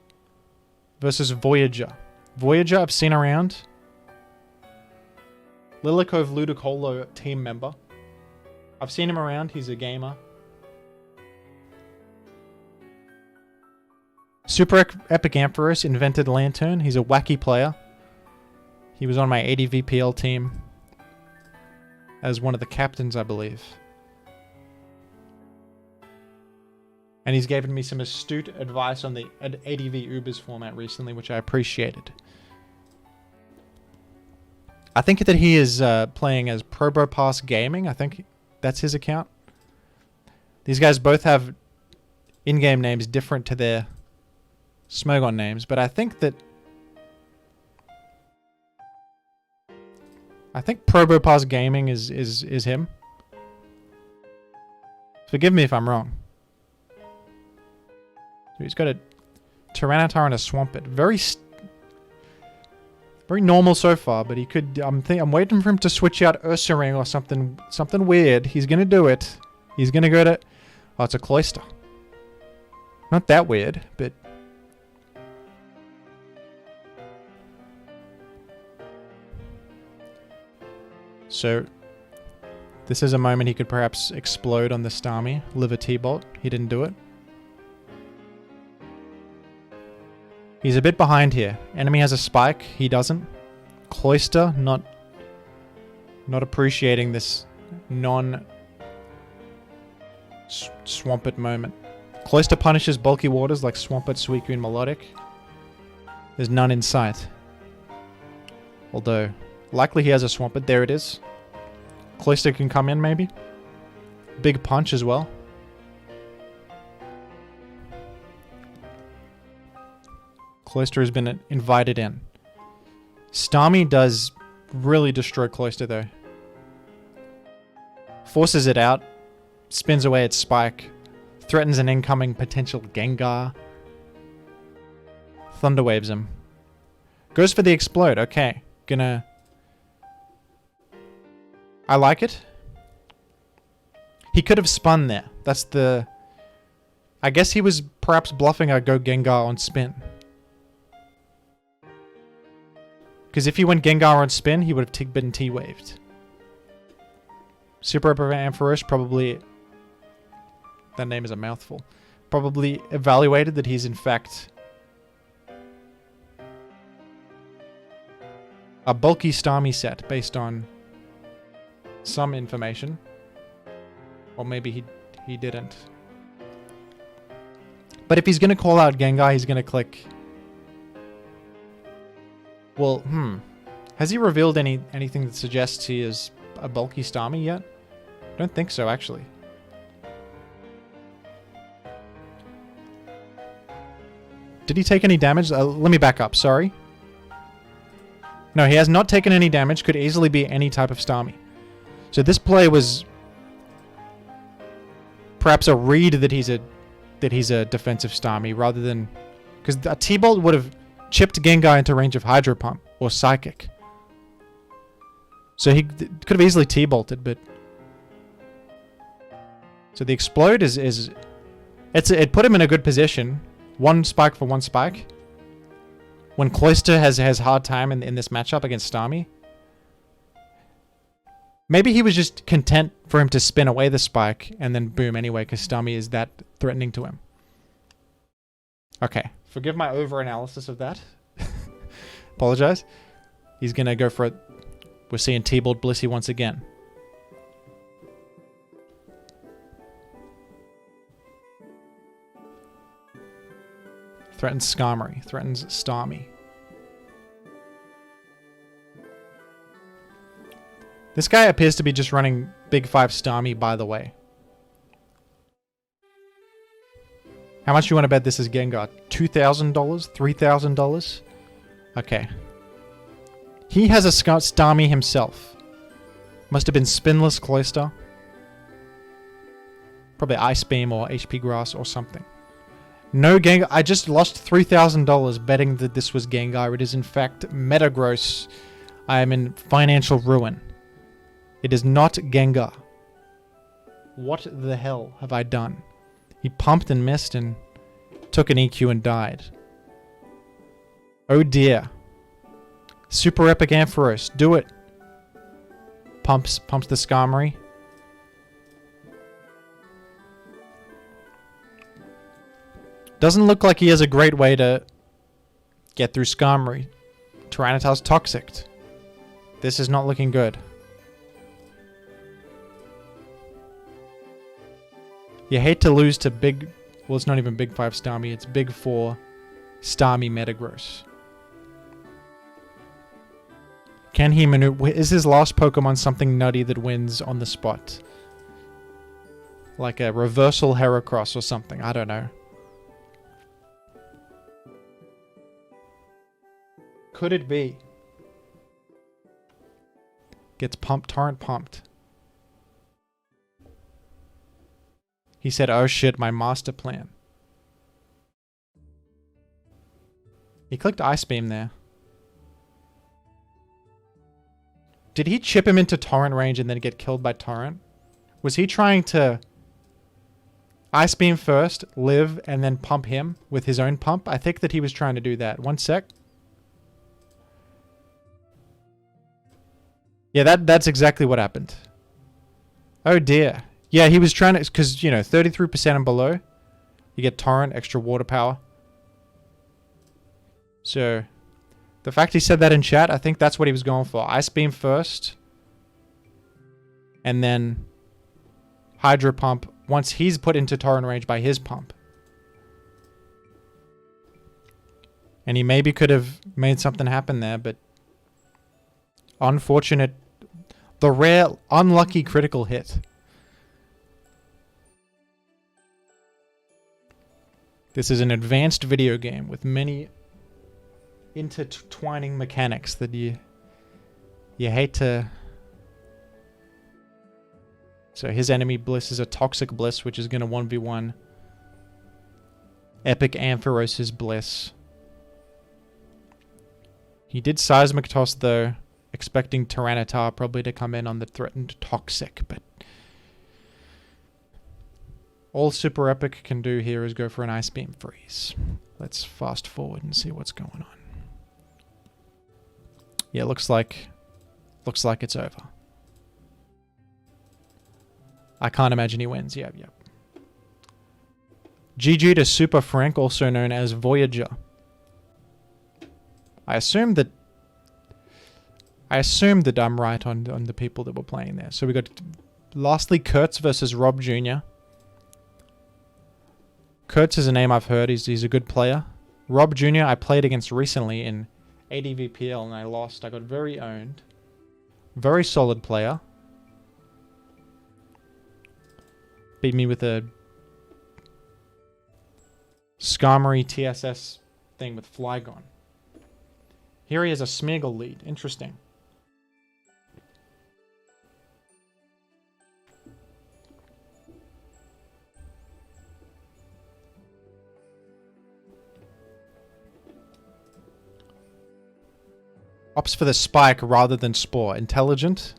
versus Voyager. Voyager I've seen around. Lilikove Ludicolo team member. I've seen him around. He's a gamer. SuperEpicAmpharos invented Lantern. He's a wacky player. He was on my 80 VPL team as one of the captains, I believe. And he's given me some astute advice on the ADV Ubers format recently, which I appreciated. I think that he is playing as ProboPass Gaming. I think that's his account. These guys both have in-game names different to their Smogon names, but I think ProboPass Gaming is him. Forgive me if I'm wrong. So he's got a Tyranitar and a Swampert. Very normal so far, but he could. I'm waiting for him to switch out Ursaring or something weird. He's gonna do it. He's gonna go to. Oh, it's a Cloyster. Not that weird, but. So, this is a moment he could perhaps explode on the Starmie. Live a T-Bolt. He didn't do it. He's a bit behind here. Enemy has a Spike. He doesn't. Cloyster, not appreciating this non-Swampert moment. Cloyster punishes bulky waters like Swampert, Suicune, and Melodic. There's none in sight. Although, likely he has a Swampert. There it is. Cloyster can come in, maybe. Big punch as well. Cloyster has been invited in. Starmie does really destroy Cloyster, though. Forces it out. Spins away its Spike. Threatens an incoming potential Gengar. Thunderwaves him. Goes for the Explode. Okay. Gonna... I like it. He could have spun there. That's the... I guess he was perhaps bluffing a Go Gengar on spin. Because if he went Gengar on spin, he would have been T-waved. SuperEpicAmpharos probably... That name is a mouthful. Probably evaluated that he's in fact... a bulky Starmie set based on some information. Or maybe he didn't. But if he's going to call out Gengar, he's going to click... Well, has he revealed anything that suggests he is a bulky Starmie yet? I don't think so, actually. Did he take any damage? Let me back up, sorry. No, he has not taken any damage. Could easily be any type of Starmie. So this play was perhaps a read that he's a defensive Starmie rather than... Because a T-Bolt would have chipped Gengar into range of Hydro Pump or Psychic. So he could have easily T-Bolted, but... So the Explode it put him in a good position. One Spike for one Spike. When Cloyster has hard time in this matchup against Starmie. Maybe he was just content for him to spin away the Spike and then boom anyway because Starmie is that threatening to him. Okay. Forgive my over-analysis of that. Apologize. He's going to go for it. We're seeing T-Bolt Blissey once again. Threatens Skarmory. Threatens Starmie. This guy appears to be just running Big 5 Starmie, by the way. How much do you want to bet this is Gengar? $2,000? $3,000? Okay. He has a Starmie himself. Must have been Spinless Cloyster. Probably Ice Beam or HP Grass or something. No Gengar. I just lost $3,000 betting that this was Gengar. It is in fact Metagross. I am in financial ruin. It is not Gengar. What the hell have I done? He pumped and missed and took an EQ and died. Oh dear. SuperEpicAmpharos, do it. Pumps the Skarmory. Doesn't look like he has a great way to get through Skarmory. Tyranitar's toxic. This is not looking good. You hate to lose to big... Well, it's not even big 5 Starmie. It's big 4 Starmie Metagross. Can he maneuver... Is his last Pokemon something nutty that wins on the spot? Like a reversal Heracross or something. I don't know. Could it be? Gets pumped. Torrent pumped. He said, oh shit, my master plan. He clicked Ice Beam there. Did he chip him into Torrent range and then get killed by Torrent? Was he trying to Ice Beam first, live, and then pump him with his own pump? I think that he was trying to do that. One sec. Yeah, that's exactly what happened. Oh dear. Yeah, he was trying to... Because, you know, 33% and below. You get Torrent, extra water power. So, the fact he said that in chat, I think that's what he was going for. Ice Beam first. And then Hydro Pump once he's put into Torrent range by his pump. And he maybe could have made something happen there, but... Unfortunate. The rare, unlucky critical hit. This is an advanced video game with many intertwining mechanics that you hate to... So his enemy Bliss is a Toxic Bliss, which is going to 1v1 EpicAmpharos' Bliss. He did Seismic Toss though, expecting Tyranitar probably to come in on the threatened Toxic, but all Super Epic can do here is go for an Ice Beam Freeze. Let's fast forward and see what's going on. Yeah, looks like it's over. I can't imagine he wins. Yep. GG to Super Frank, also known as Voyager. I assume that I'm right on the people that were playing there. So we got lastly Kerts versus Rob Jr. Kerts is a name I've heard. He's a good player. Rob Jr. I played against recently in ADVPL and I lost. I got very owned. Very solid player. Beat me with a Skarmory TSS thing with Flygon. Here he has a Smeargle lead. Interesting. Opts for the Spike rather than Spore. Intelligent.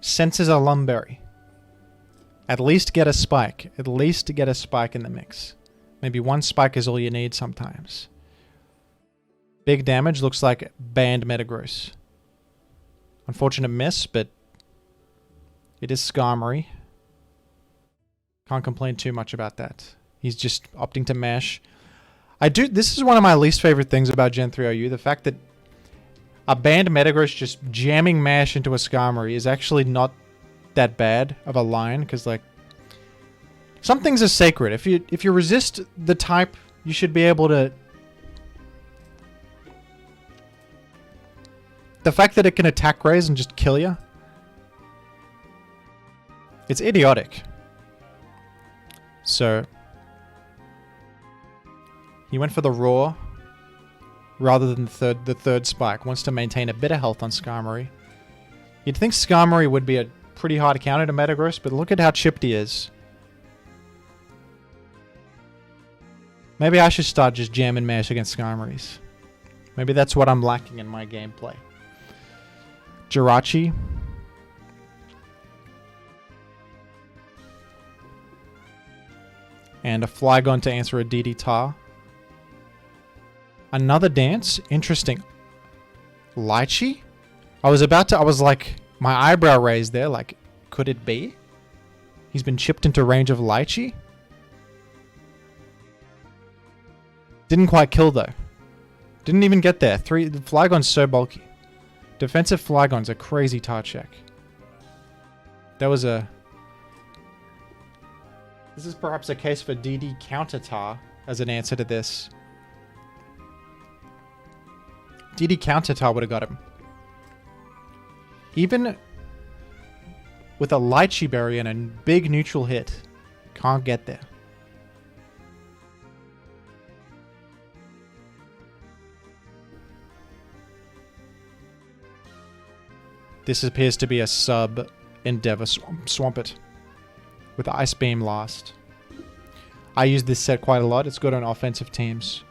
Senses a Lumberry. At least get a Spike. At least get a Spike in the mix. Maybe one Spike is all you need sometimes. Big damage. Looks like banned Metagross. Unfortunate miss, but it is Skarmory. Can't complain too much about that. He's just opting to mash. This is one of my least favorite things about Gen 3 OU. The fact that a banned Metagross just jamming mash into a Skarmory is actually not that bad of a line, because like some things are sacred. If you resist the type, you should be able to. The fact that it can attack raise and just kill you, it's idiotic. So he went for the Roar rather than the third Spike. Wants to maintain a bit of health on Skarmory. You'd think Skarmory would be a pretty hard counter to Metagross, but look at how chipped he is. Maybe I should start just jamming mash against Skarmorys. Maybe that's what I'm lacking in my gameplay. Jirachi. And a Flygon to answer a DD Tar. Another dance? Interesting. Lychee? I was like, my eyebrow raised there, like, could it be? He's been chipped into range of Lychee? Didn't quite kill though. Didn't even get there. The Flygon's so bulky. Defensive Flygon's a crazy tar check. That was a... This is perhaps a case for DD counter tar as an answer to this. DD counter tar would have got him. Even with a Lychee Berry and a big neutral hit, can't get there. This appears to be a sub Endeavor Swampert with Ice Beam last. I use this set quite a lot. It's good on offensive teams.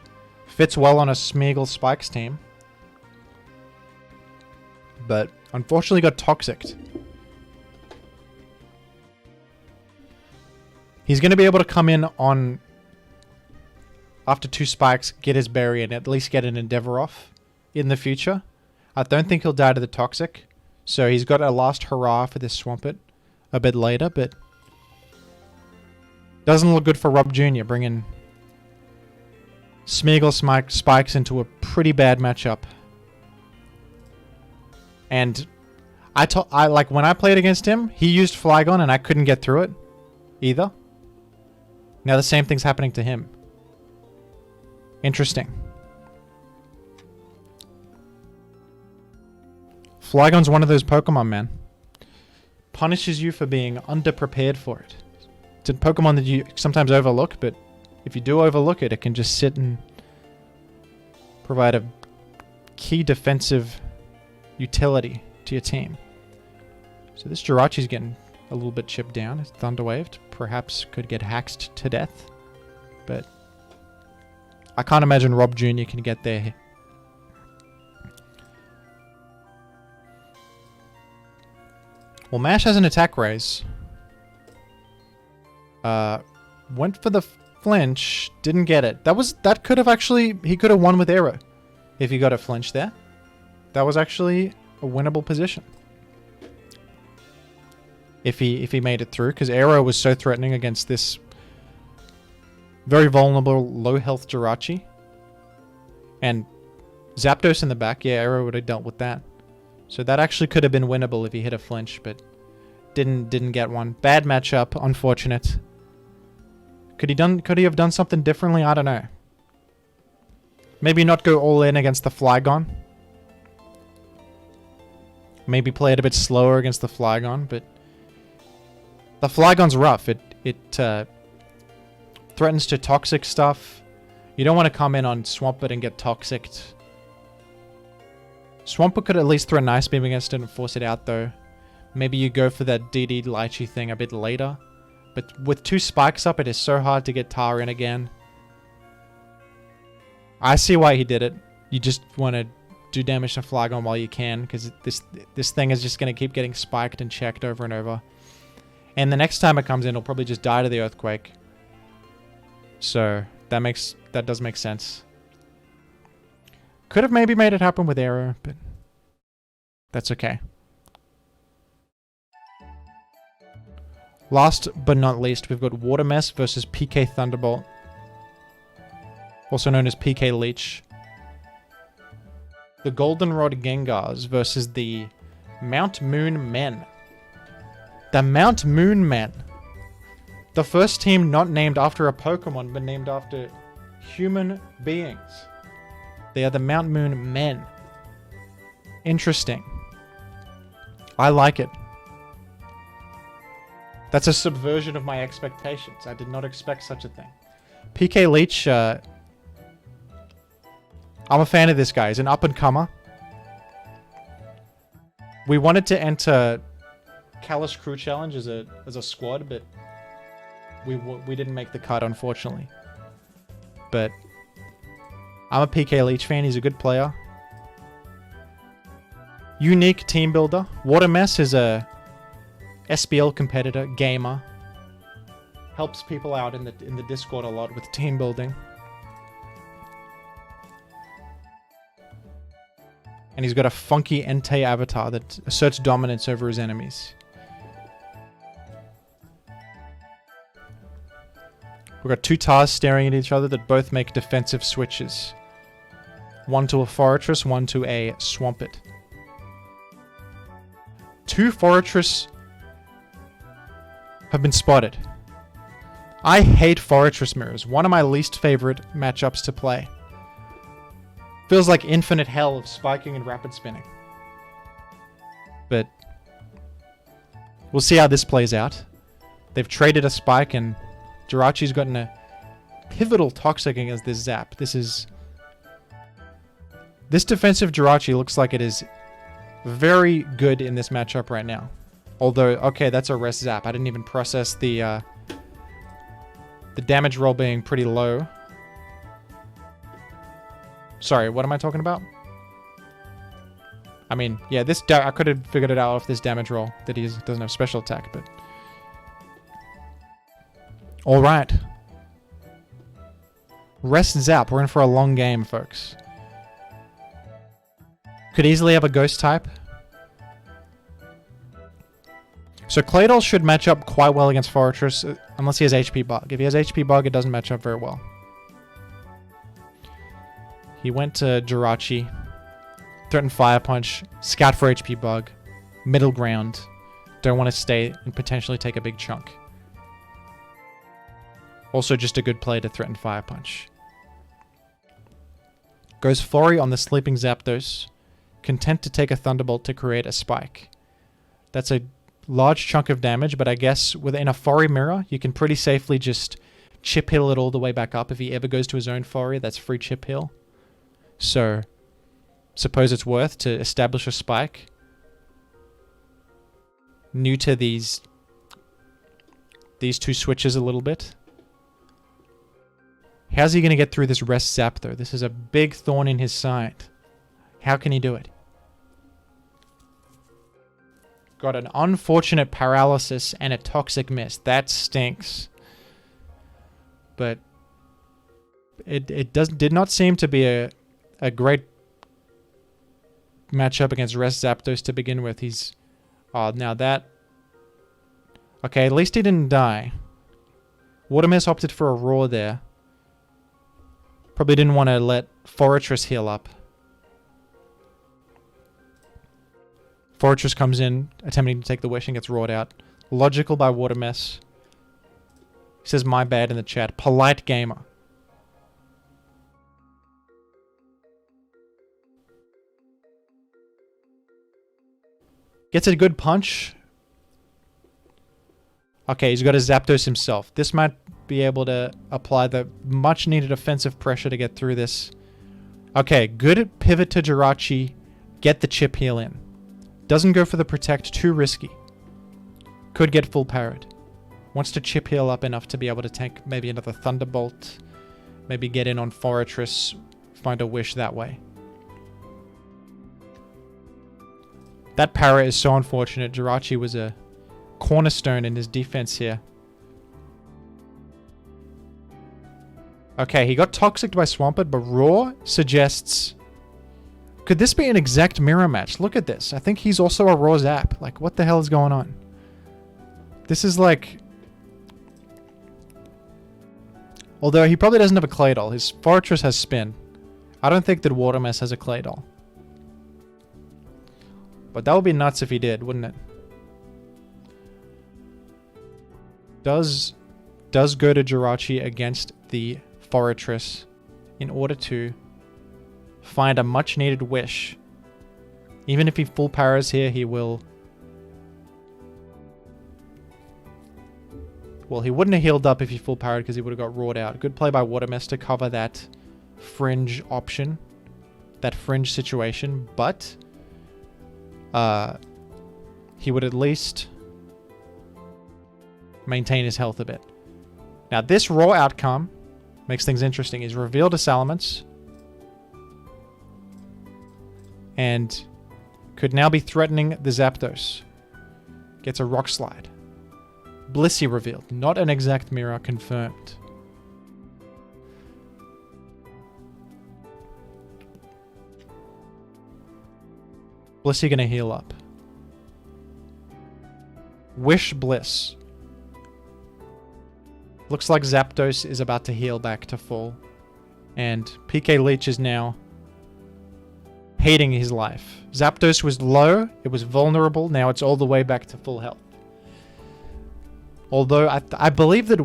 Fits well on a Smeagol Spikes team. But unfortunately got Toxicked. He's going to be able to come in on after 2 spikes, get his berry, and at least get an Endeavor off in the future. I don't think he'll die to the Toxic. So he's got a last hurrah for this Swampert a bit later, but doesn't look good for Rob Jr. bringing Smeagol Spikes into a pretty bad matchup. And I like when I played against him, he used Flygon and I couldn't get through it either. Now the same thing's happening to him. Interesting. Flygon's one of those Pokemon, man. Punishes you for being underprepared for it. It's a Pokemon that you sometimes overlook, but if you do overlook it, it can just sit and provide a key defensive utility to your team. So this Jirachi's getting a little bit chipped down. It's Thunderwaved. Perhaps could get hacked to death. But I can't imagine Rob Jr. can get there. Well, Mash has an attack raise. Went for the flinch, didn't get it. That could have actually, he could have won with Arrow if he got a flinch there. That was actually a winnable position. If he made it through, because Arrow was so threatening against this very vulnerable, low health Jirachi. And Zapdos in the back, yeah, Arrow would have dealt with that. So that actually could have been winnable if he hit a flinch, but didn't get one. Bad matchup, unfortunate. Could he have done something differently? I don't know. Maybe not go all in against the Flygon. Maybe play it a bit slower against the Flygon, but the Flygon's rough. It threatens to toxic stuff. You don't want to come in on Swampert and get toxicked. Swampert could at least throw an Ice Beam against it and force it out though. Maybe you go for that DD Lychee thing a bit later. But with 2 spikes up, it is so hard to get Tar in again. I see why he did it. You just want to do damage to Flygon while you can, because this thing is just going to keep getting spiked and checked over and over. And the next time it comes in, it'll probably just die to the Earthquake. So that does make sense. Could have maybe made it happen with Arrow, but that's okay. Last but not least, we've got Watermess versus pkThunderbolt, also known as PK Leech. The Goldenrod Gengars versus the Mount Moon Men. The Mount Moon Men. The first team not named after a Pokemon, but named after human beings. They are the Mount Moon Men. Interesting. I like it. That's a subversion of my expectations. I did not expect such a thing. PK Leech, I'm a fan of this guy. He's an up-and-comer. We wanted to enter Callous Crew Challenge as a squad, but we didn't make the cut, unfortunately. But I'm a PK Leech fan. He's a good player. Unique team builder. Watermess is a SPL competitor, gamer. Helps people out in the Discord a lot with team building. And he's got a funky Entei avatar that asserts dominance over his enemies. We've got two Tars staring at each other that both make defensive switches. One to a Fortress, one to a Swampert. Two Fortress have been spotted. I hate Fortress mirrors. One of my least favorite matchups to play. Feels like infinite hell of spiking and rapid spinning. But we'll see how this plays out. They've traded a spike and Jirachi's gotten a pivotal toxic against this Zap. This defensive Jirachi looks like it is very good in this matchup right now. Although, okay, that's a rest Zap. I didn't even process the damage roll being pretty low. Sorry, what am I talking about? I mean, yeah, I could have figured it out off this damage roll that he doesn't have special attack, but... Alright. Rest Zap. We're in for a long game, folks. Could easily have a Ghost type. So Claydol should match up quite well against Fortress, unless he has HP Bug. If he has HP Bug, it doesn't match up very well. He went to Jirachi. Threaten Fire Punch. Scout for HP Bug. Middle ground. Don't want to stay and potentially take a big chunk. Also just a good play to threaten Fire Punch. Goes Fori on the Sleeping Zapdos. Content to take a Thunderbolt to create a spike. That's a large chunk of damage, but I guess within a Fori mirror, you can pretty safely just chip heal it all the way back up. If he ever goes to his own Fori, that's free chip heal. So, suppose it's worth to establish a spike. New to these two switches a little bit. How's he going to get through this rest Zap, though? This is a big thorn in his side. How can he do it? Got an unfortunate paralysis and a toxic mist. That stinks. But it did not seem to be a great matchup against Rest Zapdos to begin with. He's... now that... Okay, at least he didn't die. Watermess opted for a Roar there. Probably didn't want to let Fortress heal up. Fortress comes in, attempting to take the Wish and gets roared out. Logical by Watermess. He says, my bad in the chat. Polite gamer. Gets a good punch. Okay, he's got a Zapdos himself. This might be able to apply the much needed offensive pressure to get through this. Okay, good pivot to Jirachi. Get the chip heal in. Doesn't go for the protect, too risky. Could get full parried. Wants to chip heal up enough to be able to tank maybe another Thunderbolt. Maybe get in on Fortress. Find a Wish that way. That parry is so unfortunate. Jirachi was a cornerstone in his defense here. Okay, he got Toxic by Swampert, but Roar suggests... Could this be an exact mirror match? Look at this. I think he's also a Roar Zap. Like, what the hell is going on? This is like... Although he probably doesn't have a Claydol. His Fortress has Spin. I don't think that Watermess has a Claydol. But that would be nuts if he did, wouldn't it? Does go to Jirachi against the Fortress in order to find a much needed Wish. Even if he full powers here, he will... Well, he wouldn't have healed up if he full powered because he would have got roared out. Good play by Watermess to cover that fringe option. That fringe situation. But he would at least maintain his health a bit. Now, this raw outcome makes things interesting. He's revealed a Salamence. And could now be threatening the Zapdos. Gets a Rock Slide. Blissey revealed. Not an exact mirror confirmed. Blissey gonna heal up. Wish Bliss. Looks like Zapdos is about to heal back to full. And PK Leech is now hating his life. Zapdos was low, it was vulnerable, now it's all the way back to full health. Although I believe that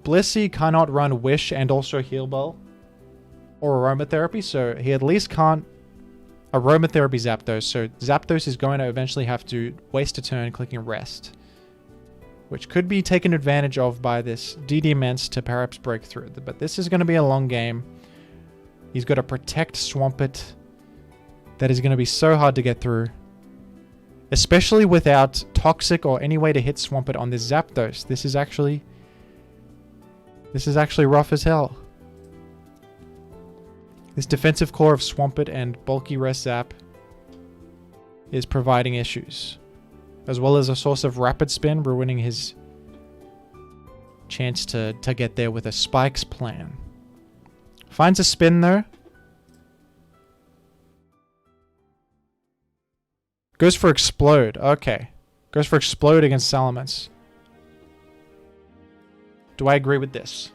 Blissey cannot run Wish and also Heal Bell or Aromatherapy, so he at least can't Aromatherapy Zapdos, so Zapdos is going to eventually have to waste a turn clicking Rest, which could be taken advantage of by this DD Immense to perhaps break through. But this is going to be a long game. He's got to protect Swampert. That is going to be so hard to get through. Especially without Toxic or any way to hit Swampert on this Zapdos. This is actually rough as hell. This defensive core of Swampert and bulky Rest Zap is providing issues, as well as a source of Rapid Spin, ruining his chance to get there with a Spikes plan. Finds a Spin though. Goes for Explode. Okay. Goes for Explode against Salamence. Do I agree with this?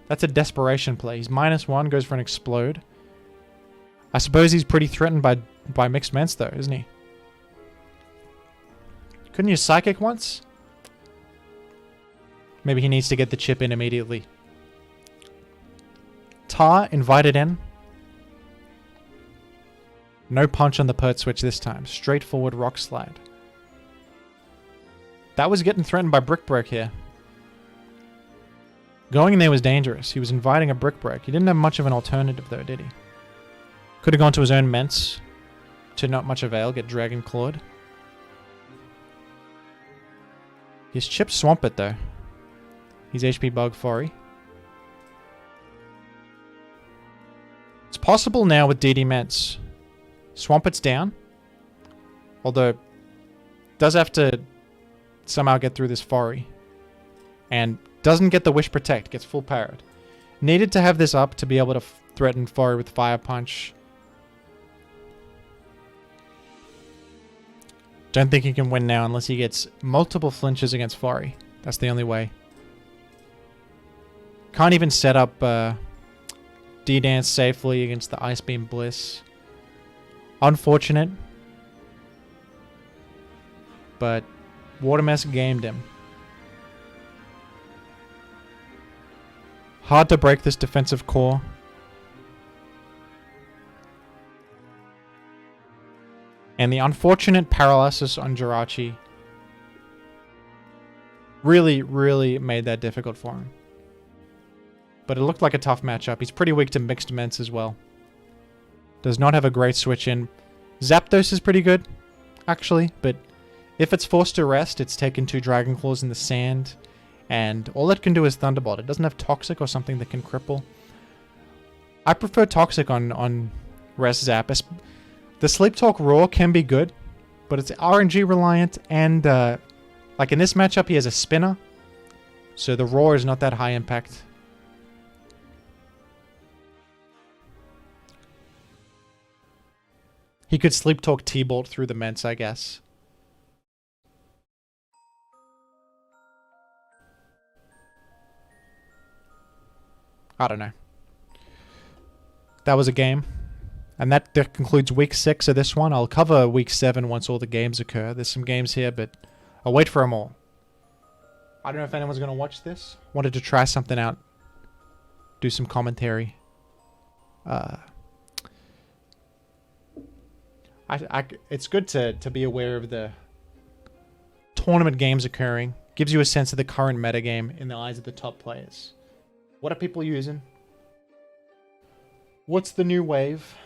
That's a desperation play. He's -1, goes for an Explode. I suppose he's pretty threatened by Mixed Ments though, isn't he? Couldn't use Psychic once? Maybe he needs to get the chip in immediately. Tar invited in. No punch on the Pert Switch this time. Straightforward Rock Slide. That was getting threatened by Brick Break here. Going in there was dangerous. He was inviting a Brick Break. He didn't have much of an alternative though, did he? Could have gone to his own Ments. To not much avail. Get Dragon Clawed. He's chipped Swampert though. He's HP Bug Fori. It's possible now with DD Ments. Swampert's down. Although, does have to somehow get through this Fori. And doesn't get the Wish Protect. Gets full parried. Needed to have this up to be able to threaten Fori with Fire Punch. Don't think he can win now unless he gets multiple flinches against Fori. That's the only way. Can't even set up D-Dance safely against the Ice Beam Bliss. Unfortunate. But watermess gamed him. Hard to break this defensive core. And the unfortunate paralysis on Jirachi really made that difficult for him. But it looked like a tough matchup. He's pretty weak to Mixed Ments as well. Does not have a great switch in. Zapdos is pretty good, actually. But if it's forced to rest, it's taken 2 Dragon Claws in the sand. And all it can do is Thunderbolt. It doesn't have Toxic or something that can cripple. I prefer Toxic on Rest Zap. The Sleep Talk Roar can be good, but it's RNG reliant, and like in this matchup he has a Spinner, so the Roar is not that high impact. He could Sleep Talk T-Bolt through the Ments, I guess. I don't know. That was a game. And that concludes week 6 of this one. I'll cover week 7 once all the games occur. There's some games here, but I'll wait for them all. I don't know if anyone's going to watch this. Wanted to try something out. Do some commentary. It's good to be aware of the tournament games occurring. Gives you a sense of the current metagame in the eyes of the top players. What are people using? What's the new wave?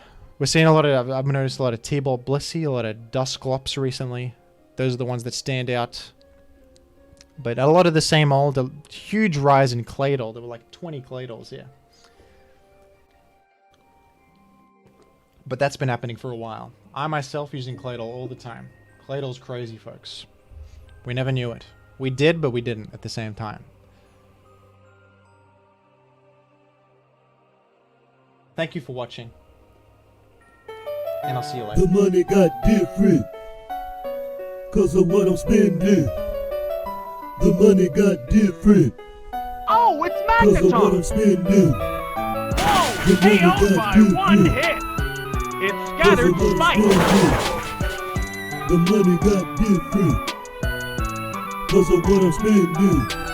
We're seeing a lot of, I've noticed a lot of T-Bolt Blissey, a lot of Dusclops recently. Those are the ones that stand out. But a lot of the same old, a huge rise in Claydol. There were like 20 Claydols here. But that's been happening for a while. I myself using Claydol all the time. Claydol's crazy, folks. We never knew it. We did, but we didn't at the same time. Thank you for watching. And I'll see you later. The money got different 'cause of what I'm spending. The money got different. Oh, it's Cause of what I'm Magneton! spending. Whoa! The money KO'd got by one different. hit! It Cause scattered of what I'm spikes! spending. The money got different. Cause of what I'm spending.